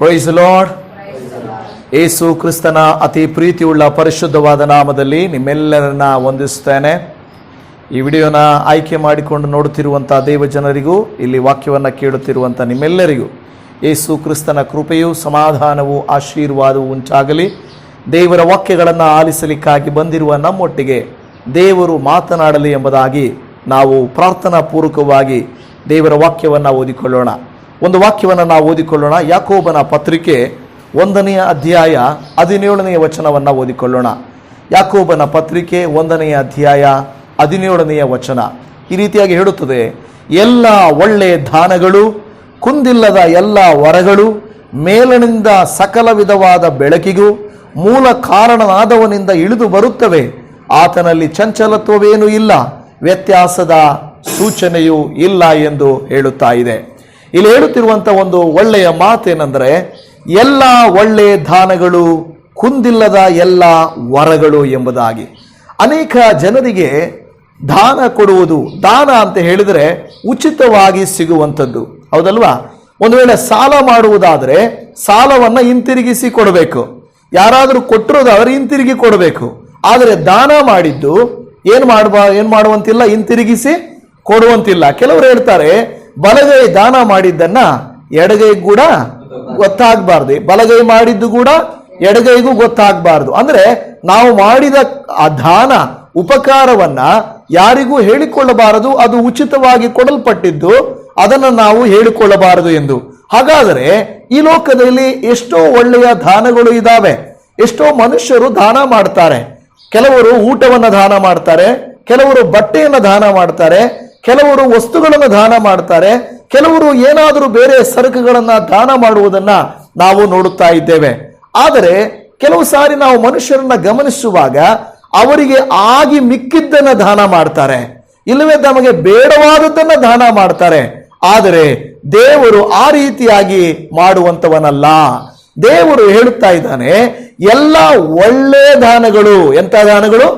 Price lord. ಯೇಸು ಕ್ರಿಸ್ತನ ಅತಿ ಪ್ರೀತಿಯುಳ್ಳ ಪರಿಶುದ್ಧವಾದ ನಾಮದಲ್ಲಿ ನಿಮ್ಮೆಲ್ಲರನ್ನ ವಂದಿಸ್ತೇನೆ. ಈ ವಿಡಿಯೋನ ಆಯ್ಕೆ ಮಾಡಿಕೊಂಡು ನೋಡುತ್ತಿರುವಂಥ ದೇವ ಜನರಿಗೂ, ಇಲ್ಲಿ ವಾಕ್ಯವನ್ನು ಕೇಳುತ್ತಿರುವಂಥ ನಿಮ್ಮೆಲ್ಲರಿಗೂ ಯೇಸು ಕ್ರಿಸ್ತನ ಕೃಪೆಯೂ ಸಮಾಧಾನವೂ ಆಶೀರ್ವಾದವೂ ಉಂಟಾಗಲಿ. ದೇವರ ವಾಕ್ಯಗಳನ್ನು ಆಲಿಸಲಿಕ್ಕಾಗಿ ಬಂದಿರುವ ನಮ್ಮೊಟ್ಟಿಗೆ ದೇವರು ಮಾತನಾಡಲಿ ಎಂಬುದಾಗಿ ನಾವು ಪ್ರಾರ್ಥನಾ ಪೂರ್ವಕವಾಗಿ ದೇವರ ವಾಕ್ಯವನ್ನು ಓದಿಕೊಳ್ಳೋಣ. ಒಂದು ವಾಕ್ಯವನ್ನು ನಾವು ಓದಿಕೊಳ್ಳೋಣ. ಯಾಕೋಬನ ಪತ್ರಿಕೆ 1ನೇ ಅಧ್ಯಾಯ 17ನೇ ವಚನವನ್ನು ಓದಿಕೊಳ್ಳೋಣ. ಯಾಕೋಬನ ಪತ್ರಿಕೆ 1ನೇ ಅಧ್ಯಾಯ 17ನೇ ವಚನ ಈ ರೀತಿಯಾಗಿ ಹೇಳುತ್ತದೆ: ಎಲ್ಲ ಒಳ್ಳೆಯ ದಾನಗಳು, ಕುಂದಿಲ್ಲದ ಎಲ್ಲ ವರಗಳು, ಮೇಲನಿಂದ ಸಕಲ ವಿಧವಾದ ಬೆಳಕಿಗೂ ಮೂಲ ಕಾರಣನಾದವನಿಂದ ಇಳಿದು ಬರುತ್ತವೆ. ಆತನಲ್ಲಿ ಚಂಚಲತ್ವವೇನೂ ಇಲ್ಲ, ವ್ಯತ್ಯಾಸದ ಸೂಚನೆಯೂ ಇಲ್ಲ ಎಂದು ಹೇಳುತ್ತಾ ಇದೆ. ಇಲ್ಲಿ ಹೇಳುತ್ತಿರುವಂಥ ಒಂದು ಒಳ್ಳೆಯ ಮಾತೇನೆಂದರೆ, ಎಲ್ಲ ಒಳ್ಳೆಯ ದಾನಗಳು, ಕುಂದಿಲ್ಲದ ಎಲ್ಲ ವರಗಳು ಎಂಬುದಾಗಿ. ಅನೇಕ ಜನರಿಗೆ ದಾನ ಕೊಡುವುದು, ದಾನ ಅಂತ ಹೇಳಿದರೆ ಉಚಿತವಾಗಿ ಸಿಗುವಂಥದ್ದು, ಹೌದಲ್ವಾ? ಒಂದು ವೇಳೆ ಸಾಲ ಮಾಡುವುದಾದರೆ ಸಾಲವನ್ನು ಹಿಂತಿರುಗಿಸಿ ಕೊಡಬೇಕು. ಯಾರಾದರೂ ಕೊಟ್ಟಿರೋದಾದ್ರೆ ಹಿಂತಿರುಗಿ ಕೊಡಬೇಕು. ಆದರೆ ದಾನ ಮಾಡಿದ್ದು ಏನು ಮಾಡುವಂತಿಲ್ಲ, ಹಿಂತಿರುಗಿಸಿ ಕೊಡುವಂತಿಲ್ಲ. ಕೆಲವರು ಹೇಳ್ತಾರೆ, ಬಲಗೈ ದಾನ ಮಾಡಿದ್ದನ್ನ ಎಡಗೈ ಕೂಡ ಗೊತ್ತಾಗಬಾರ್ದು, ಬಲಗೈ ಮಾಡಿದ್ದು ಕೂಡ ಎಡಗೈಗೂ ಗೊತ್ತಾಗಬಾರ್ದು. ಅಂದ್ರೆ ನಾವು ಮಾಡಿದ ಆ ದಾನ ಉಪಕಾರವನ್ನ ಯಾರಿಗೂ ಹೇಳಿಕೊಳ್ಳಬಾರದು, ಅದು ಉಚಿತವಾಗಿ ಕೊಡಲ್ಪಟ್ಟಿದ್ದು, ಅದನ್ನು ನಾವು ಹೇಳಿಕೊಳ್ಳಬಾರದು ಎಂದು. ಹಾಗಾದರೆ ಈ ಲೋಕದಲ್ಲಿ ಎಷ್ಟೋ ಒಳ್ಳೆಯ ದಾನಗಳು ಇದ್ದಾವೆ. ಎಷ್ಟೋ ಮನುಷ್ಯರು ದಾನ ಮಾಡ್ತಾರೆ. ಕೆಲವರು ಊಟವನ್ನು ದಾನ ಮಾಡ್ತಾರೆ, ಕೆಲವರು ಬಟ್ಟೆಯನ್ನು ದಾನ ಮಾಡ್ತಾರೆ, ಕೆಲವರು ವಸ್ತುಗಳನ್ನು ದಾನ ಮಾಡ್ತಾರೆ, ಕೆಲವರು ಏನಾದರೂ ಬೇರೆ ಸರಕುಗಳನ್ನು ದಾನ ಮಾಡುವುದನ್ನ ನಾವು ನೋಡುತ್ತಾ ಇದ್ದೇವೆ. ಆದರೆ ಕೆಲವು ಸಾರಿ ನಾವು ಮನುಷ್ಯರನ್ನ ಗಮನಿಸುವಾಗ ಅವರಿಗೆ ಆಗಿ ಮಿಕ್ಕಿದ್ದನ್ನ ದಾನ ಮಾಡ್ತಾರೆ, ಇಲ್ಲವೇ ನಮಗೆ ಬೇಡವಾದದ್ದನ್ನ ದಾನ ಮಾಡ್ತಾರೆ. ಆದರೆ ದೇವರು ಆ ರೀತಿಯಾಗಿ ಮಾಡುವಂತವನಲ್ಲ. ದೇವರು ಹೇಳುತ್ತಾ ಇದ್ದಾನೆ, ಎಲ್ಲ ಒಳ್ಳೆಯ ದಾನಗಳು. ಎಂಥ ದಾನಗಳು?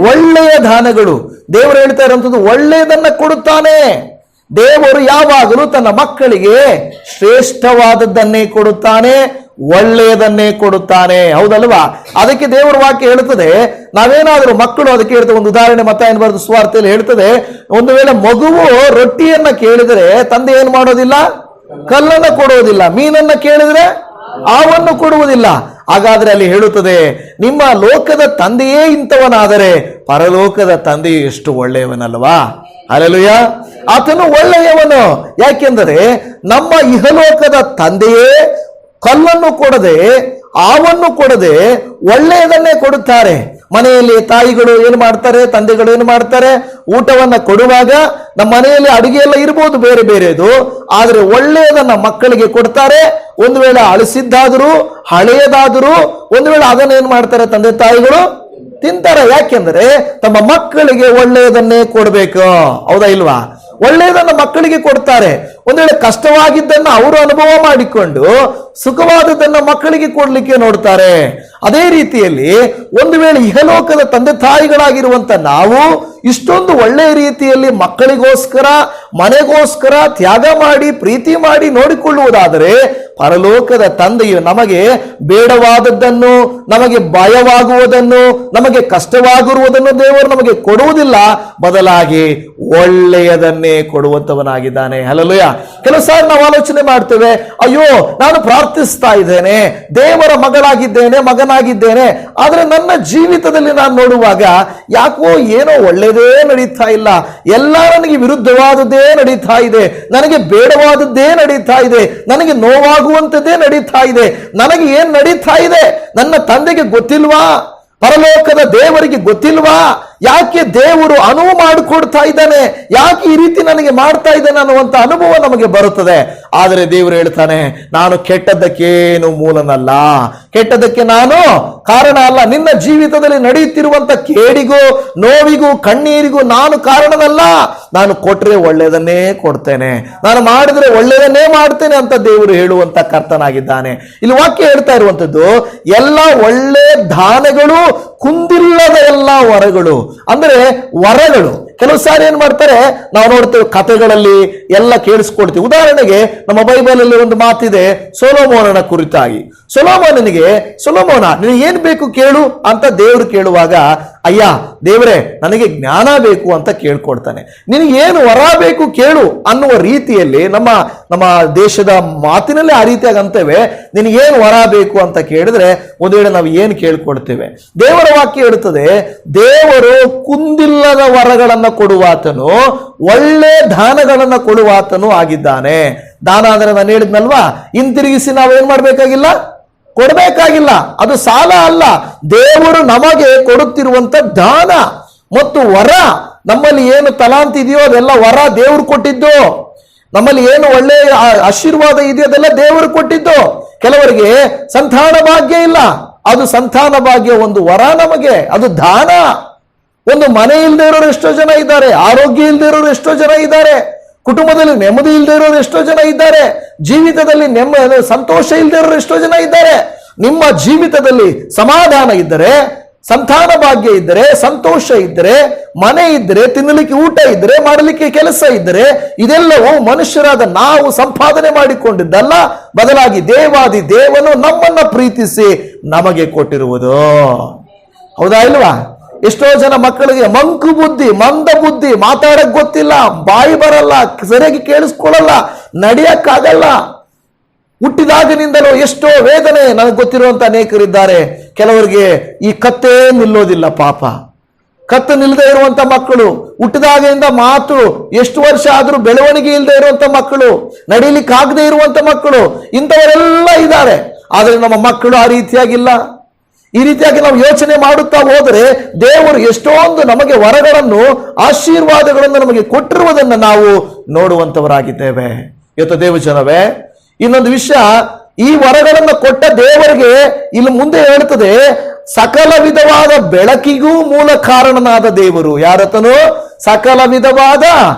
ಒಳ್ಳೆಯ ದಾನಗಳು. ದೇವರು ಹೇಳ್ತಾ ಇರುವಂಥದ್ದು ಒಳ್ಳೆಯದನ್ನ ಕೊಡುತ್ತಾನೆ. ದೇವರು ಯಾವಾಗಲೂ ತನ್ನ ಮಕ್ಕಳಿಗೆ ಶ್ರೇಷ್ಠವಾದದ್ದನ್ನೇ ಕೊಡುತ್ತಾನೆ, ಒಳ್ಳೆಯದನ್ನೇ ಕೊಡುತ್ತಾನೆ, ಹೌದಲ್ವಾ? ಅದಕ್ಕೆ ದೇವರ ವಾಕ್ಯ ಹೇಳುತ್ತದೆ, ನಾವೇನಾದರೂ ಮಕ್ಕಳು, ಅದಕ್ಕೆ ಹೇಳ್ತದೆ ಒಂದು ಉದಾಹರಣೆ ಮತ್ತಾಯನ ಬರೆದ ಸುವಾರ್ತೆಯಲ್ಲಿ ಹೇಳ್ತದೆ, ಒಂದು ವೇಳೆ ಮಗುವು ರೊಟ್ಟಿಯನ್ನ ಕೇಳಿದರೆ ತಂದೆ ಏನು ಮಾಡೋದಿಲ್ಲ? ಕಲ್ಲನ್ನು ಕೊಡುವುದಿಲ್ಲ. ಮೀನನ್ನ ಕೇಳಿದ್ರೆ ಆವನ್ನು ಕೊಡುವುದಿಲ್ಲ. ಹಾಗಾದ್ರೆ ಅಲ್ಲಿ ಹೇಳುತ್ತದೆ, ನಿಮ್ಮ ಲೋಕದ ತಂದೆಯೇ ಇಂಥವನಾದರೆ ಪರಲೋಕದ ತಂದೆಯು ಎಷ್ಟು ಒಳ್ಳೆಯವನಲ್ವಾ? ಹಲ್ಲೆಲೂಯಾ. ಆತನು ಒಳ್ಳೆಯವನು. ಯಾಕೆಂದರೆ ನಮ್ಮ ಇಹಲೋಕದ ತಂದೆಯೇ ಕಲ್ಲನ್ನು ಕೊಡದೆ, ಆವನ್ನು ಕೊಡದೆ ಒಳ್ಳೆಯದನ್ನೇ ಕೊಡುತ್ತಾರೆ. ಮನೆಯಲ್ಲಿ ತಾಯಿಗಳು ಏನು ಮಾಡ್ತಾರೆ, ತಂದೆಗಳು ಏನು ಮಾಡ್ತಾರೆ, ಊಟವನ್ನ ಕೊಡುವಾಗ ನಮ್ಮ ಮನೆಯಲ್ಲಿ ಅಡುಗೆ ಎಲ್ಲ ಇರ್ಬೋದು ಬೇರೆ ಬೇರೆದು, ಆದರೆ ಒಳ್ಳೆಯದನ್ನ ಮಕ್ಕಳಿಗೆ ಕೊಡ್ತಾರೆ. ಒಂದು ವೇಳೆ ಅಳಿಸಿದ್ದಾದರೂ ಹಳೆಯದಾದರೂ ಒಂದು ವೇಳೆ ಅದನ್ನೇನು ಮಾಡ್ತಾರೆ ತಂದೆ ತಾಯಿಗಳು ತಿಂತಾರೆ. ಯಾಕೆಂದ್ರೆ ತಮ್ಮ ಮಕ್ಕಳಿಗೆ ಒಳ್ಳೆಯದನ್ನೇ ಕೊಡಬೇಕು, ಹೌದಾ ಇಲ್ವಾ? ಒಳ್ಳೆಯದನ್ನ ಮಕ್ಕಳಿಗೆ ಕೊಡ್ತಾರೆ. ಒಂದು ವೇಳೆ ಕಷ್ಟವಾಗಿದ್ದನ್ನು ಅವರು ಅನುಭವ ಮಾಡಿಕೊಂಡು ಸುಖವಾದದ್ದನ್ನು ಮಕ್ಕಳಿಗೆ ಕೊಡ್ಲಿಕ್ಕೆ ನೋಡ್ತಾರೆ. ಅದೇ ರೀತಿಯಲ್ಲಿ ಒಂದು ವೇಳೆ ಇಹಲೋಕದ ತಂದೆ ತಾಯಿಗಳಾಗಿರುವಂತ ನಾವು ಇಷ್ಟೊಂದು ಒಳ್ಳೆಯ ರೀತಿಯಲ್ಲಿ ಮಕ್ಕಳಿಗೋಸ್ಕರ, ಮನೆಗೋಸ್ಕರ ತ್ಯಾಗ ಮಾಡಿ ಪ್ರೀತಿ ಮಾಡಿ ನೋಡಿಕೊಳ್ಳುವುದಾದರೆ, ಪರಲೋಕದ ತಂದೆಯು ನಮಗೆ ಬೇಡವಾದದ್ದನ್ನು, ನಮಗೆ ಭಯವಾಗುವುದನ್ನು, ನಮಗೆ ಕಷ್ಟವಾಗಿರುವುದನ್ನು ದೇವರು ನಮಗೆ ಕೊಡುವುದಿಲ್ಲ, ಬದಲಾಗಿ ಒಳ್ಳೆಯದನ್ನೇ ಕೊಡುವಂತವನಾಗಿದ್ದಾನೆ. ಹಲ್ಲೆಲೂಯ. ಕೆಲವು ಸಾರಿ ನಾವು ಆಲೋಚನೆ ಮಾಡ್ತೇವೆ, ಅಯ್ಯೋ ನಾನು ಪ್ರಾರ್ಥಿಸ್ತಾ ಇದ್ದೇನೆ, ದೇವರ ಮಗಳಾಗಿದ್ದೇನೆ, ಮಗನಾಗಿದ್ದೇನೆ, ಆದರೆ ನನ್ನ ಜೀವಿತದಲ್ಲಿ ನಾನು ನೋಡುವಾಗ ಯಾಕೋ ಏನೋ ಒಳ್ಳೆಯದೇ ನಡೀತಾ ಇಲ್ಲ, ಎಲ್ಲ ನನಗೆ ವಿರುದ್ಧವಾದದ್ದೇ ನಡೀತಾ ಇದೆ, ನನಗೆ ಬೇಡವಾದದ್ದೇ ನಡೀತಾ ಇದೆ, ನನಗೆ ನೋವಾಗುವಂಥದ್ದೇ ನಡೀತಾ ಇದೆ. ನನಗೆ ಏನ್ ನಡೀತಾ ಇದೆ ನನ್ನ ತಂದೆಗೆ ಗೊತ್ತಿಲ್ವಾ? ಪರಲೋಕದ ದೇವರಿಗೆ ಗೊತ್ತಿಲ್ವಾ? ಯಾಕೆ ದೇವರು ಅನುವು ಮಾಡಿಕೊಡ್ತಾ ಇದ್ದಾನೆ, ಯಾಕೆ ಈ ರೀತಿ ನನಗೆ ಮಾಡ್ತಾ ಇದ್ದಾನೆ ಅನ್ನುವಂಥ ಅನುಭವ ನಮಗೆ ಬರುತ್ತದೆ. ಆದರೆ ದೇವರು ಹೇಳ್ತಾನೆ, ನಾನು ಕೆಟ್ಟದ್ದಕ್ಕೇನು ಮೂಲನಲ್ಲ, ಕೆಟ್ಟದಕ್ಕೆ ನಾನು ಕಾರಣ ಅಲ್ಲ. ನಿನ್ನ ಜೀವಿತದಲ್ಲಿ ನಡೆಯುತ್ತಿರುವಂತ ಕೇಡಿಗೂ ನೋವಿಗೂ ಕಣ್ಣೀರಿಗೂ ನಾನು ಕಾರಣನಲ್ಲ. ನಾನು ಕೊಟ್ರೆ ಒಳ್ಳೆಯದನ್ನೇ ಕೊಡ್ತೇನೆ, ನಾನು ಮಾಡಿದ್ರೆ ಒಳ್ಳೆಯದನ್ನೇ ಮಾಡ್ತೇನೆ ಅಂತ ದೇವರು ಹೇಳುವಂತ ಕರ್ತನಾಗಿದ್ದಾನೆ. ಇಲ್ಲಿ ವಾಕ್ಯ ಹೇಳ್ತಾ ಇರುವಂತದ್ದು, ಎಲ್ಲ ಒಳ್ಳೆ ದಾನಗಳು, ಕುಂದಿಲ್ಲದ ಎಲ್ಲ ವರಗಳು. ಅಂದ್ರೆ ವರಗಳು ಕೆಲವು ಸಾರಿ ಏನ್ ಮಾಡ್ತಾರೆ, ನಾವು ನೋಡ್ತೇವೆ ಕಥೆಗಳಲ್ಲಿ ಎಲ್ಲ ಕೇಳಿಸ್ಕೊಡ್ತೀವಿ. ಉದಾಹರಣೆಗೆ ನಮ್ಮ ಬೈಬಲ್ ಅಲ್ಲಿ ಒಂದು ಮಾತಿದೆ ಸೊಲೊಮೋನನ ಕುರಿತಾಗಿ. ಸೊಲೊಮೋನ ನಿನಗೆ ಏನ್ ಬೇಕು ಕೇಳು ಅಂತ ದೇವರು ಕೇಳುವಾಗ, ಅಯ್ಯ ದೇವರೇ ನನಗೆ ಜ್ಞಾನ ಬೇಕು ಅಂತ ಕೇಳ್ಕೊಡ್ತಾನೆ. ನಿನಗೆ ಏನು ವರ ಬೇಕು ಕೇಳು ಅನ್ನುವ ರೀತಿಯಲ್ಲಿ ನಮ್ಮ ದೇಶದ ಮಾತಿನಲ್ಲಿ ಆ ರೀತಿಯಾಗಿ ಅಂತೇವೆ. ನಿನಗೇನು ವರ ಬೇಕು ಅಂತ ಕೇಳಿದ್ರೆ ಒಂದು ವೇಳೆ ನಾವು ಏನು ಕೇಳ್ಕೊಡ್ತೇವೆ. ದೇವರ ವಾಕ್ಯ ಹೇಳುತ್ತದೆ, ದೇವರು ಕುಂದಿಲ್ಲದ ವರಗಳನ್ನು ಕೊಡುವಾತನು, ಒಳ್ಳೆ ದಾನಗಳನ್ನು ಕೊಡುವಾತನು ಆಗಿದ್ದಾನೆ. ದಾನ ಅಂದ್ರೆ ನಾನು ಹೇಳಿದ್ನಲ್ವಾ, ಹಿಂತಿರುಗಿಸಿ ನಾವೇನ್ ಮಾಡ್ಬೇಕಾಗಿಲ್ಲ, ಕೊಡಬೇಕಾಗಿಲ್ಲ. ಅದು ಸಾಲ ಅಲ್ಲ, ದೇವರು ನಮಗೆ ಕೊಡುತ್ತಿರುವಂತ ದಾನ ಮತ್ತು ವರ. ನಮ್ಮಲ್ಲಿ ಏನು ತಲಾಂತ ಇದೆಯೋ ಅದೆಲ್ಲ ವರ ದೇವರು ಕೊಟ್ಟಿದ್ದು. ನಮ್ಮಲ್ಲಿ ಏನು ಒಳ್ಳೆ ಆಶೀರ್ವಾದ ಇದೆಯೋ ಅದೆಲ್ಲ ದೇವರು ಕೊಟ್ಟಿದ್ದು. ಕೆಲವರಿಗೆ ಸಂತಾನ ಭಾಗ್ಯ ಇಲ್ಲ, ಅದು ಸಂತಾನ ಭಾಗ್ಯ ಒಂದು ವರ ನಮಗೆ, ಅದು ದಾನ. ಒಂದು ಮನೆ ಇಲ್ಲದೆ ಇರೋರು ಎಷ್ಟೋ ಜನ ಇದ್ದಾರೆ, ಆರೋಗ್ಯ ಇಲ್ಲದೆ ಇರೋರು ಎಷ್ಟೋ ಜನ ಇದ್ದಾರೆ, ಕುಟುಂಬದಲ್ಲಿ ನೆಮ್ಮದಿ ಇಲ್ಲದೆ ಇರೋರು ಎಷ್ಟೋ ಜನ ಇದ್ದಾರೆ, ಜೀವಿತದಲ್ಲಿ ಸಂತೋಷ ಇಲ್ಲದೆ ಇರೋರು ಎಷ್ಟೋ ಜನ ಇದ್ದಾರೆ. ನಿಮ್ಮ ಜೀವಿತದಲ್ಲಿ ಸಮಾಧಾನ ಇದ್ದರೆ, ಸಂತಾನ ಭಾಗ್ಯ ಇದ್ದರೆ, ಸಂತೋಷ ಇದ್ದರೆ, ಮನೆ ಇದ್ದರೆ, ತಿನ್ನಲಿಕ್ಕೆ ಊಟ ಇದ್ದರೆ, ಮಾಡಲಿಕ್ಕೆ ಕೆಲಸ ಇದ್ದರೆ, ಇದೆಲ್ಲವೂ ಮನುಷ್ಯರಾದ ನಾವು ಸಂಪಾದನೆ ಮಾಡಿಕೊಂಡಿದ್ದಲ್ಲ, ಬದಲಾಗಿ ದೇವಾದಿ ದೇವನು ನಮ್ಮನ್ನ ಪ್ರೀತಿಸಿ ನಮಗೆ ಕೊಟ್ಟಿರುವುದು. ಹೌದಾ ಇಲ್ವಾ? ಎಷ್ಟೋ ಜನ ಮಕ್ಕಳಿಗೆ ಮಂಕು ಬುದ್ಧಿ, ಮಂದ ಬುದ್ಧಿ, ಮಾತಾಡಕ್ ಗೊತ್ತಿಲ್ಲ, ಬಾಯಿ ಬರಲ್ಲ, ಸರಿಯಾಗಿ ಕೇಳಿಸ್ಕೊಳ್ಳಲ್ಲ, ನಡೆಯಕ್ಕಾಗಲ್ಲ. ಹುಟ್ಟಿದಾಗಿನಿಂದಲೂ ಎಷ್ಟೋ ವೇದನೆ ನನಗೆ ಗೊತ್ತಿರುವಂತ ಅನೇಕರಿದ್ದಾರೆ. ಕೆಲವರಿಗೆ ಈ ಕತ್ತೇ ನಿಲ್ಲೋದಿಲ್ಲ, ಪಾಪ ಕತ್ತು ನಿಲ್ಲದೆ ಇರುವಂತ ಮಕ್ಕಳು, ಹುಟ್ಟಿದಾಗಿನಿಂದ ಮಾತು ಎಷ್ಟು ವರ್ಷ ಆದ್ರೂ ಬೆಳವಣಿಗೆ ಇಲ್ಲದೆ ಇರುವಂತ ಮಕ್ಕಳು, ನಡೀಲಿಕ್ಕೆ ಆಗದೆ ಇರುವಂತ ಮಕ್ಕಳು, ಇಂಥವರೆಲ್ಲ ಇದ್ದಾರೆ. ಆದ್ರೆ ನಮ್ಮ ಮಕ್ಕಳು ಆ ರೀತಿಯಾಗಿಲ್ಲ. ಈ ರೀತಿಯಾಗಿ ನಾವು ಯೋಚನೆ ಮಾಡುತ್ತಾ ಹೋದರೆ ದೇವರು ಎಷ್ಟೊಂದು ನಮಗೆ ವರಗಳನ್ನು, ಆಶೀರ್ವಾದಗಳನ್ನು ನಮಗೆ ಕೊಟ್ಟಿರುವುದನ್ನು ನಾವು ನೋಡುವಂತವರಾಗಿದ್ದೇವೆ. ಇವತ್ತು ದೇವಜನವೇ, ಇನ್ನೊಂದು ವಿಷಯ, ಈ ವರಗಳನ್ನು ಕೊಟ್ಟ ದೇವರಿಗೆ ಇಲ್ಲಿ ಮುಂದೆ ಹೇಳ್ತದೆ, ಸಕಲ ವಿಧವಾದ ಬೆಳಕಿಗೂ ಮೂಲ ಕಾರಣನಾದ ದೇವರು. ಯಾರತನು? ಸಕಲ ವಿಧವಾದ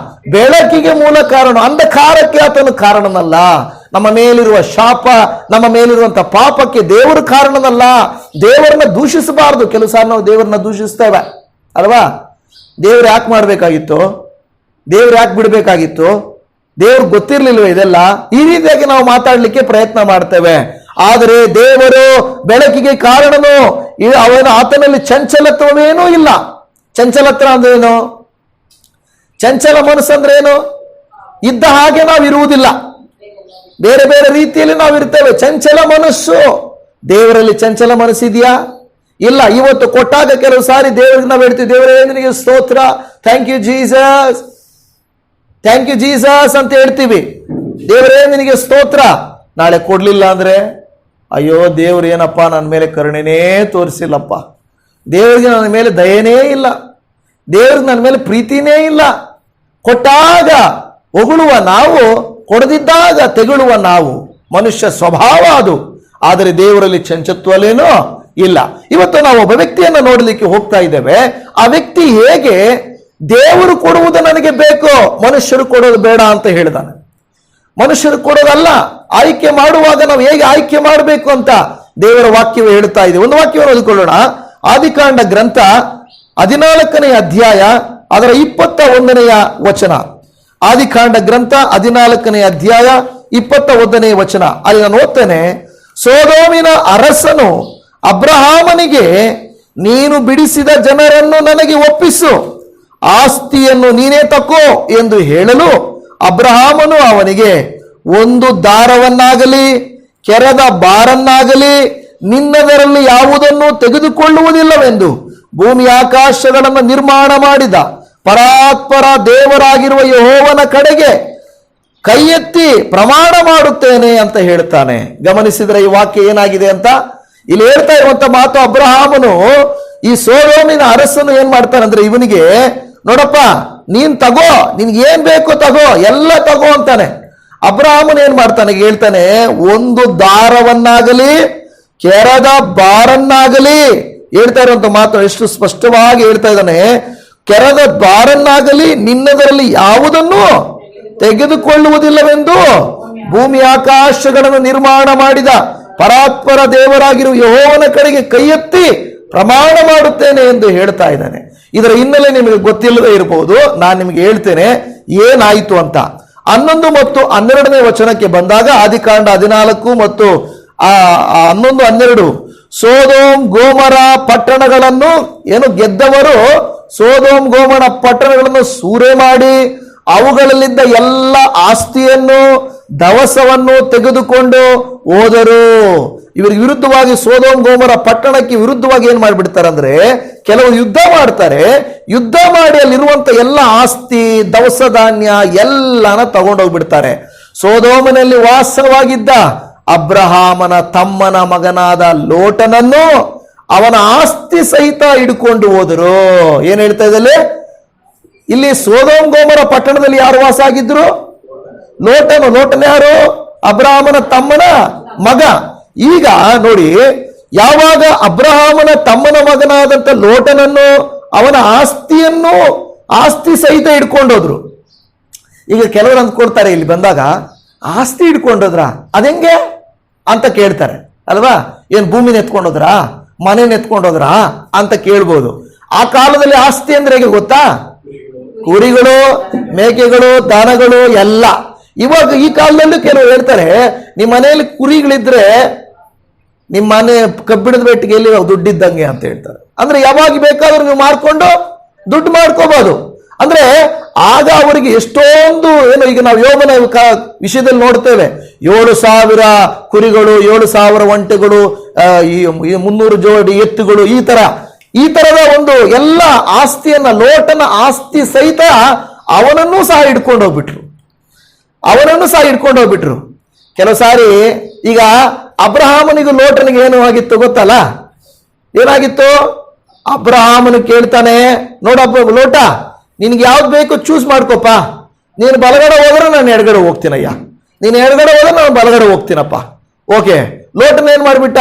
ಬೆಳಕಿಗೆ ಮೂಲ ಕಾರಣ. ಅಂಧಕಾರಕ್ಕೆ ಆತನು ಕಾರಣನಲ್ಲ. ನಮ್ಮ ಮೇಲಿರುವ ಶಾಪ, ನಮ್ಮ ಮೇಲಿರುವಂತ ಪಾಪಕ್ಕೆ ದೇವರು ಕಾರಣನಲ್ಲ. ದೇವರನ್ನ ದೂಷಿಸಬಾರದು. ಕೆಲವು ಸಾರಿ ನಾವು ದೇವರನ್ನ ದೂಷಿಸ್ತೇವೆ ಅಲ್ವಾ? ದೇವ್ರು ಯಾಕೆ ಮಾಡ್ಬೇಕಾಗಿತ್ತು, ದೇವ್ರು ಯಾಕೆ ಬಿಡ್ಬೇಕಾಗಿತ್ತು, ದೇವ್ರು ಗೊತ್ತಿರ್ಲಿಲ್ವ ಇದೆಲ್ಲ, ಈ ರೀತಿಯಾಗಿ ನಾವು ಮಾತಾಡ್ಲಿಕ್ಕೆ ಪ್ರಯತ್ನ ಮಾಡ್ತೇವೆ. ಆದರೆ ದೇವರು ಬೆಳಕಿಗೆ ಕಾರಣನು. ಆತನಲ್ಲಿ ಚಂಚಲತ್ವವೇನೂ ಇಲ್ಲ. ಚಂಚಲತ್ವ ಅಂದ್ರೆ ಏನು? ಚಂಚಲ ಮನಸ್ಸು ಅಂದ್ರೆ ಏನು? ಇದ್ದ ಹಾಗೆ ನಾವು ಇರುವುದಿಲ್ಲ, ಬೇರೆ ಬೇರೆ ರೀತಿಯಲ್ಲಿ ನಾವು ಇರ್ತೇವೆ. ಚಂಚಲ ಮನಸ್ಸು. ದೇವರಲ್ಲಿ ಚಂಚಲ ಮನಸ್ಸಿದೆಯಾ? ಇಲ್ಲ. ಇವತ್ತು ಕೊಟ್ಟಾಗ ಕೆಲವು ಸಾರಿ ದೇವರಿಗೆ ನಾವು ಹೇಳ್ತೀವಿ, ದೇವರೇ ನಿನಗೆ ಸ್ತೋತ್ರ, thank you Jesus, thank you Jesus ಅಂತ ಹೇಳ್ತೀವಿ. ದೇವರೇ ನಿನಗೆ ಸ್ತೋತ್ರ. ನಾಳೆ ಕೊಡ್ಲಿಲ್ಲ ಅಂದ್ರೆ, ಅಯ್ಯೋ ದೇವ್ರು ಏನಪ್ಪ ನನ್ನ ಮೇಲೆ ಕರುಣೆನೇ ತೋರಿಸಿಲ್ಲಪ್ಪ, ದೇವರಿಗೆ ನನ್ನ ಮೇಲೆ ದಯನೇ ಇಲ್ಲ, ದೇವ್ರಿಗೆ ನನ್ನ ಮೇಲೆ ಪ್ರೀತಿನೇ ಇಲ್ಲ. ಕೊಟ್ಟಾಗ ಹೊಗಳುವ ನಾವು, ಕೊಡದಿದ್ದಾಗ ತೆಗಳುವ ನಾವು. ಮನುಷ್ಯ ಸ್ವಭಾವ ಅದು. ಆದರೆ ದೇವರಲ್ಲಿ ಚಂಚತ್ವಲೇನೋ ಇಲ್ಲ. ಇವತ್ತು ನಾವು ಒಬ್ಬ ವ್ಯಕ್ತಿಯನ್ನು ನೋಡಲಿಕ್ಕೆ ಹೋಗ್ತಾ ಇದ್ದೇವೆ. ಆ ವ್ಯಕ್ತಿ ಹೇಗೆ ದೇವರು ಕೊಡುವುದು ನನಗೆ ಬೇಕು, ಮನುಷ್ಯರು ಕೊಡೋದು ಬೇಡ ಅಂತ ಹೇಳಿದಾನೆ. ಮನುಷ್ಯರು ಕೊಡೋದಲ್ಲ, ಆಯ್ಕೆ ಮಾಡುವಾಗ ನಾವು ಹೇಗೆ ಆಯ್ಕೆ ಮಾಡಬೇಕು ಅಂತ ದೇವರ ವಾಕ್ಯವೇ ಹೇಳ್ತಾ ಇದೆ. ಒಂದು ವಾಕ್ಯವನ್ನು ಓದಿಕೊಳ್ಳೋಣ. ಆದಿಕಾಂಡ ಗ್ರಂಥ 14ನೇ ಅಧ್ಯಾಯ ಅದರ 21ನೇ ವಚನ. ಆದಿಕಾಂಡ ಗ್ರಂಥ 14ನೇ ಅಧ್ಯಾಯ 21ನೇ ವಚನ. ಅಲ್ಲಿ ನಾನು ಓದ್ತೇನೆ. ಸೊದೋಮಿನ ಅರಸನು ಅಬ್ರಹಾಮನಿಗೆ, ನೀನು ಬಿಡಿಸಿದ ಜನರನ್ನು ನನಗೆ ಒಪ್ಪಿಸು, ಆಸ್ತಿಯನ್ನು ನೀನೇ ತಕೋ ಎಂದು ಹೇಳಲು, ಅಬ್ರಹಾಮನು ಅವನಿಗೆ, ಒಂದು ದಾರವನ್ನಾಗಲಿ ಕೆರದ ಬಾರನ್ನಾಗಲಿ ನಿನ್ನದರಲ್ಲಿ ಯಾವುದನ್ನು ತೆಗೆದುಕೊಳ್ಳುವುದಿಲ್ಲವೆಂದು ಭೂಮಿ ಆಕಾಶಗಳನ್ನು ನಿರ್ಮಾಣ ಮಾಡಿದ ಪರಾತ್ಪರ ದೇವರಾಗಿರುವ ಯೆಹೋವನ ಕಡೆಗೆ ಕೈ ಎತ್ತಿ ಪ್ರಮಾಣ ಮಾಡುತ್ತೇನೆ ಅಂತ ಹೇಳ್ತಾನೆ. ಗಮನಿಸಿದ್ರೆ ಈ ವಾಕ್ಯ ಏನಾಗಿದೆ ಅಂತ ಇಲ್ಲಿ ಹೇಳ್ತಾ ಇರುವಂತ ಮಾತು, ಅಬ್ರಹಾಮನು ಈ ಸೊದೋಮಿನ ಅರಸನು ಏನ್ ಮಾಡ್ತಾನೆ ಅಂದ್ರೆ, ಇವನಿಗೆ ನೋಡಪ್ಪ ನೀನ್ ತಗೋ, ನಿನ್ಗೆ ಏನ್ ಬೇಕು ತಗೋ, ಎಲ್ಲ ತಗೋ ಅಂತಾನೆ. ಅಬ್ರಹಾಮನು ಏನ್ ಮಾಡ್ತಾನೆ ಹೇಳ್ತಾನೆ, ಒಂದು ದಾರವನ್ನಾಗಲಿ ಕೆರದ ಬಾರನ್ನಾಗಲಿ, ಹೇಳ್ತಾ ಇರುವಂತ ಮಾತು ಎಷ್ಟು ಸ್ಪಷ್ಟವಾಗಿ ಹೇಳ್ತಾ ಇದ್ದಾನೆ. ಕೆರದ ಬಾರನ್ನಾಗಲಿ ನಿನ್ನದರಲ್ಲಿ ಯಾವುದನ್ನು ತೆಗೆದುಕೊಳ್ಳುವುದಿಲ್ಲವೆಂದು ಭೂಮಿ ಆಕಾಶಗಳನ್ನು ನಿರ್ಮಾಣ ಮಾಡಿದ ಪರಾತ್ಪರ ದೇವರಾಗಿರುವ ಯೆಹೋವನ ಕಡೆಗೆ ಕೈ ಎತ್ತಿ ಪ್ರಮಾಣ ಮಾಡುತ್ತೇನೆ ಎಂದು ಹೇಳ್ತಾ ಇದ್ದಾನೆ. ಇದರ ಹಿನ್ನೆಲೆ ನಿಮಗೆ ಗೊತ್ತಿಲ್ಲದೆ ಇರಬಹುದು. ನಾನು ನಿಮಗೆ ಹೇಳ್ತೇನೆ ಏನಾಯಿತು ಅಂತ. 11 ಮತ್ತು 12ನೇ ವಚನಕ್ಕೆ ಬಂದಾಗ, ಆದಿಕಾಂಡ 14 ಮತ್ತು 11, 12, ಸೋದೋಮ್ ಗೋಮರ ಪಟ್ಟಣಗಳನ್ನು ಗೆದ್ದವರು ಸೋದೋಮ್ ಗೋಮರ ಪಟ್ಟಣಗಳನ್ನು ಸೂರೆ ಮಾಡಿ ಅವುಗಳಲ್ಲಿದ್ದ ಎಲ್ಲ ಆಸ್ತಿಯನ್ನು ದವಸವನ್ನು ತೆಗೆದುಕೊಂಡು ಹೋದರು. ಇವರಿಗೆ ವಿರುದ್ಧವಾಗಿ ಸೋದೋಮ್ ಗೋಮರ ಪಟ್ಟಣಕ್ಕೆ ವಿರುದ್ಧವಾಗಿ ಏನ್ ಮಾಡಿಬಿಡ್ತಾರೆ ಅಂದ್ರೆ, ಕೆಲವರು ಯುದ್ಧ ಮಾಡ್ತಾರೆ. ಯುದ್ಧ ಮಾಡಿ ಅಲ್ಲಿರುವಂತ ಎಲ್ಲ ಆಸ್ತಿ ದವಸ ಧಾನ್ಯ ಎಲ್ಲಾನ ತಗೊಂಡೋಗ್ಬಿಡ್ತಾರೆ. ಸೋದೋಮಿನಲ್ಲಿ ವಾಸವಾಗಿದ್ದ ಅಬ್ರಹಾಮನ ತಮ್ಮನ ಮಗನಾದ ಲೋಟನನ್ನು ಅವನ ಆಸ್ತಿ ಸಹಿತ ಹಿಡ್ಕೊಂಡು ಹೋದರು. ಏನ್ ಹೇಳ್ತಾ ಇದ್ದಲ್ಲಿ, ಇಲ್ಲಿ ಸೋದೋಮ್ ಗೋಮರ ಪಟ್ಟಣದಲ್ಲಿ ಯಾರು ವಾಸ ಆಗಿದ್ರು? ಲೋಟನು. ಲೋಟನ ಯಾರು? ಅಬ್ರಹಾಮನ ತಮ್ಮನ ಮಗ. ಈಗ ನೋಡಿ, ಯಾವಾಗ ಅಬ್ರಹಾಮನ ತಮ್ಮನ ಮಗನಾದಂತ ಲೋಟನನ್ನು ಅವನ ಆಸ್ತಿ ಸಹಿತ ಹಿಡ್ಕೊಂಡೋದ್ರು. ಈಗ ಕೆಲವರು ಅಂದ್ಕೊಳ್ತಾರೆ ಇಲ್ಲಿ ಬಂದಾಗ, ಆಸ್ತಿ ಹಿಡ್ಕೊಂಡೋದ್ರ ಅದೆಂಗೆ ಅಂತ ಕೇಳ್ತಾರೆ ಅಲ್ವಾ? ಏನ್ ಭೂಮಿನ ಎತ್ಕೊಂಡೋದ್ರಾ, ಮನೇನ ಎತ್ಕೊಂಡೋದ್ರಾ ಅಂತ ಕೇಳ್ಬೋದು. ಆ ಕಾಲದಲ್ಲಿ ಆಸ್ತಿ ಅಂದ್ರೆ ಹೇಗೆ ಗೊತ್ತಾ? ಕುರಿಗಳು, ಮೇಕೆಗಳು, ದನಗಳು ಎಲ್ಲ. ಇವಾಗ ಈ ಕಾಲದಲ್ಲೂ ಕೆಲವು ಹೇಳ್ತಾರೆ, ನಿಮ್ಮ ಮನೆಯಲ್ಲಿ ಕುರಿಗಳಿದ್ರೆ ನಿಮ್ಮ ಮನೆ ಕಬ್ಬಿಣದ ಬೆಟ್ಟಿಗೆಯಲ್ಲಿ ದುಡ್ಡಿದ್ದಂಗೆ ಅಂತ ಹೇಳ್ತಾರೆ. ಅಂದ್ರೆ ಯಾವಾಗ ಬೇಕಾದ್ರೂ ನೀವು ಮಾರ್ಕೊಂಡು ದುಡ್ಡು ಮಾಡ್ಕೋಬಹುದು. ಅಂದ್ರೆ ಆಗ ಅವರಿಗೆ ಎಷ್ಟೊಂದು ಈಗ ನಾವು ಯೋಬನ ವಿಷಯದಲ್ಲಿ ನೋಡ್ತೇವೆ, 7,000 ಕುರಿಗಳು, 7,000 ಒಂಟೆಗಳು, 300 ಜೋಡಿ ಎತ್ತುಗಳು, ಈ ತರದ ಒಂದು ಎಲ್ಲ ಆಸ್ತಿಯನ್ನ, ಲೋಟನ ಆಸ್ತಿ ಸಹಿತ ಅವನನ್ನೂ ಸಹ ಹಿಡ್ಕೊಂಡು ಹೋಗ್ಬಿಟ್ರು. ಕೆಲವು ಸಾರಿ ಈಗ ಅಬ್ರಹಾಮನಿಗೂ ಲೋಟನಿಗೆ ಏನು ಆಗಿತ್ತು ಗೊತ್ತಲ್ಲ? ಏನಾಗಿತ್ತು? ಅಬ್ರಹಾಮನು ಕೇಳ್ತಾನೆ, ನೋಡಪ್ಪ ಲೋಟ, ನಿನ್ಗೆ ಯಾವ್ದು ಬೇಕು ಚೂಸ್ ಮಾಡ್ಕೋಪ್ಪ. ನೀನು ಬಲಗಡೆ ಹೋದ್ರೆ ನಾನು ಎಡಗಡೆ ಹೋಗ್ತೀನಯ್ಯ, ನೀನು ಎಡಗಡೆ ಹೋದ್ರೆ ನಾನು ಬಲಗಡೆ ಹೋಗ್ತೀನಪ್ಪ. ಓಕೆ. ಲೋಟನ ಏನ್ ಮಾಡ್ಬಿಟ್ಟ?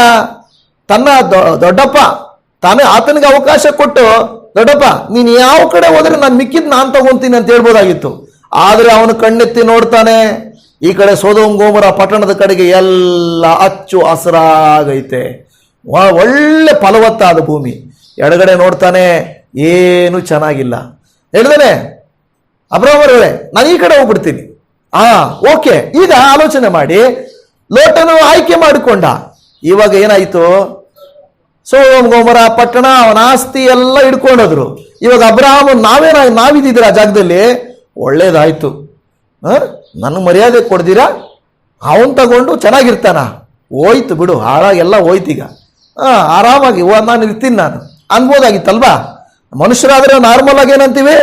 ತನ್ನ ದೊಡ್ಡಪ್ಪ ತಾನೇ ಆತನಿಗೆ ಅವಕಾಶ ಕೊಟ್ಟು, ದೊಡ್ಡಪ್ಪ ನೀನು ಯಾವ ಕಡೆ ಹೋದ್ರೆ ನಾನು ಮಿಕ್ಕಿದ್ ನಾನು ತಗೊಂತೀನಿ ಅಂತ ಹೇಳ್ಬೋದಾಗಿತ್ತು. ಆದ್ರೆ ಅವನು ಕಣ್ಣೆತ್ತಿ ನೋಡ್ತಾನೆ, ಈ ಕಡೆ ಸೋದೋಮ್ ಗೋಮರ ಪಟ್ಟಣದ ಕಡೆಗೆ ಎಲ್ಲ ಹಚ್ಚು ಹಸಿರಾಗೈತೆ, ಒಳ್ಳೆ ಫಲವತ್ತಾದ ಭೂಮಿ. ಎಡಗಡೆ ನೋಡ್ತಾನೆ, ಏನು ಚೆನ್ನಾಗಿಲ್ಲ. ಹೇಳಿದಾನೆ ಅಬ್ರಹಾಮರೇ, ನಾನು ಈ ಕಡೆ ಹೋಗ್ಬಿಡ್ತೀನಿ. ಓಕೆ. ಈಗ ಆಲೋಚನೆ ಮಾಡಿ, ಲೋಟನು ಆಯ್ಕೆ ಮಾಡಿಕೊಂಡ. ಇವಾಗ ಏನಾಯ್ತು? ಸೋದೋಮ್ ಗೋಮರ ಪಟ್ಟಣ, ಅವನ ಆಸ್ತಿ ಎಲ್ಲ ಹಿಡ್ಕೊಂಡೋದ್ರು. ಇವಾಗ ಅಬ್ರಹಾಮನ್ ನಾವಿದ್ದೀರ ಆ ಜಾಗದಲ್ಲಿ, ಒಳ್ಳೇದಾಯ್ತು, ನನಗೆ ಮರ್ಯಾದೆ ಕೊಡ್ದಿರಾ, ಅವನ್ ತಗೊಂಡು ಚೆನ್ನಾಗಿರ್ತಾನ, ಹೋಯ್ತು ಬಿಡು, ಹಾಳಾಗೆಲ್ಲ ಹೋಯ್ತೀಗ, ಆರಾಮಾಗಿ ನಾನು ಇರ್ತೀನಿ ನಾನು ಅನ್ಬೋದಾಗಿತ್ತಲ್ವಾ? ಮನುಷ್ಯರಾದ್ರೆ ನಾರ್ಮಲ್ ಆಗಿ ಏನಂತೀವಿ,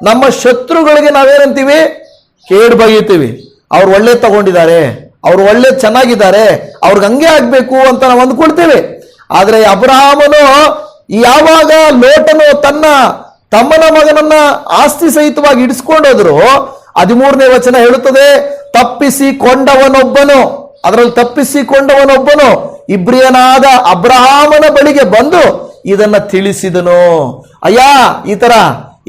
ನಮ್ಮ ಶತ್ರುಗಳಿಗೆ ನಾವೇನಂತೀವಿ? ಕೇಡ್ ಬಗೆಯುತ್ತೀವಿ. ಅವ್ರು ಒಳ್ಳೆ ತಗೊಂಡಿದ್ದಾರೆ, ಅವ್ರು ಒಳ್ಳೆ ಚೆನ್ನಾಗಿದ್ದಾರೆ, ಅವ್ರಿಗೆ ಹಂಗೆ ಆಗ್ಬೇಕು ಅಂತ ನಾವು ಅಂದ್ಕೊಳ್ತೇವೆ. ಆದ್ರೆ ಅಬ್ರಹಾಮನು ಯಾವಾಗ ಲೋಟನು ತನ್ನ ತಮ್ಮನ ಮಗನನ್ನ ಆಸ್ತಿ ಸಹಿತವಾಗಿ ಇಡಿಸ್ಕೊಂಡೋದ್ರು, 13ನೇ ವಚನ ಹೇಳುತ್ತದೆ, ತಪ್ಪಿಸಿಕೊಂಡವನೊಬ್ಬನು ಇಬ್ರಿಯನಾದ ಅಬ್ರಹಾಮನ ಬಳಿಗೆ ಬಂದು ಇದನ್ನ ತಿಳಿಸಿದನು. ಅಯ್ಯ, ಈ ತರ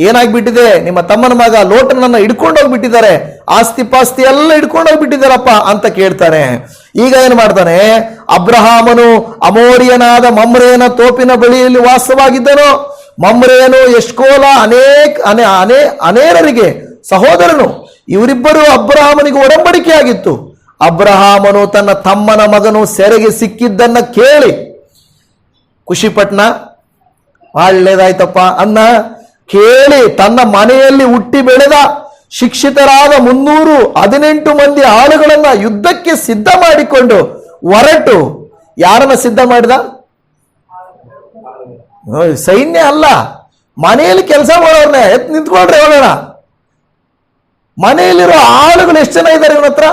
ಏನಾಗ್ಬಿಟ್ಟಿದೆ, ನಿಮ್ಮ ತಮ್ಮನ ಮಗ ಲೋಟನನ್ನ ಹಿಡ್ಕೊಂಡೋಗ್ಬಿಟ್ಟಿದ್ದಾರೆ, ಆಸ್ತಿ ಪಾಸ್ತಿ ಎಲ್ಲ ಹಿಡ್ಕೊಂಡೋಗ್ಬಿಟ್ಟಿದ್ದಾರಪ್ಪ ಅಂತ ಕೇಳ್ತಾನೆ. ಈಗ ಏನ್ ಮಾಡ್ತಾನೆ? ಅಬ್ರಹಾಮನು ಅಮೋರಿಯನಾದ ಮಮ್ರೇನ ತೋಪಿನ ಬಳಿಯಲ್ಲಿ ವಾಸವಾಗಿದ್ದನು. ಮಮ್ರೇನು ಎಷ್ಕೋಲ ಅನೇರರಿಗೆ ಸಹೋದರನು. ಇವರಿಬ್ಬರು ಅಬ್ರಹಾಮನಿಗೆ ಒಡಂಬಡಿಕೆ ಆಗಿತ್ತು. ಅಬ್ರಹಾಮನು ತನ್ನ ತಮ್ಮನ ಮಗನು ಸೆರೆಗೆ ಸಿಕ್ಕಿದ್ದನ್ನ ಕೇಳಿ ಖುಷಿಪಟ್ನ, ಒಳ್ಳೇದಾಯ್ತಪ್ಪ ಅನ್ನ ಕೇಳಿ, ತನ್ನ ಮನೆಯಲ್ಲಿ ಹುಟ್ಟಿ ಬೆಳೆದ ಶಿಕ್ಷಿತರಾದ 318 ಮಂದಿ ಆಳುಗಳನ್ನ ಯುದ್ಧಕ್ಕೆ ಸಿದ್ಧ ಮಾಡಿಕೊಂಡು ಹೊರಟು. ಯಾರನ್ನ ಸಿದ್ಧ ಮಾಡಿದ? ಸೈನ್ಯ ಅಲ್ಲ, ಮನೆಯಲ್ಲಿ ಕೆಲಸ ಮಾಡೋರ್ನೆ ನಿಂತ್ಕೊಳ್ರಿ ಹೋಗೋಣ. ಮನೆಯಲ್ಲಿರೋ ಆಳುಗಳು ಎಷ್ಟು ಜನ ಇದ್ದಾರೆ ಇವನ ಹತ್ರ?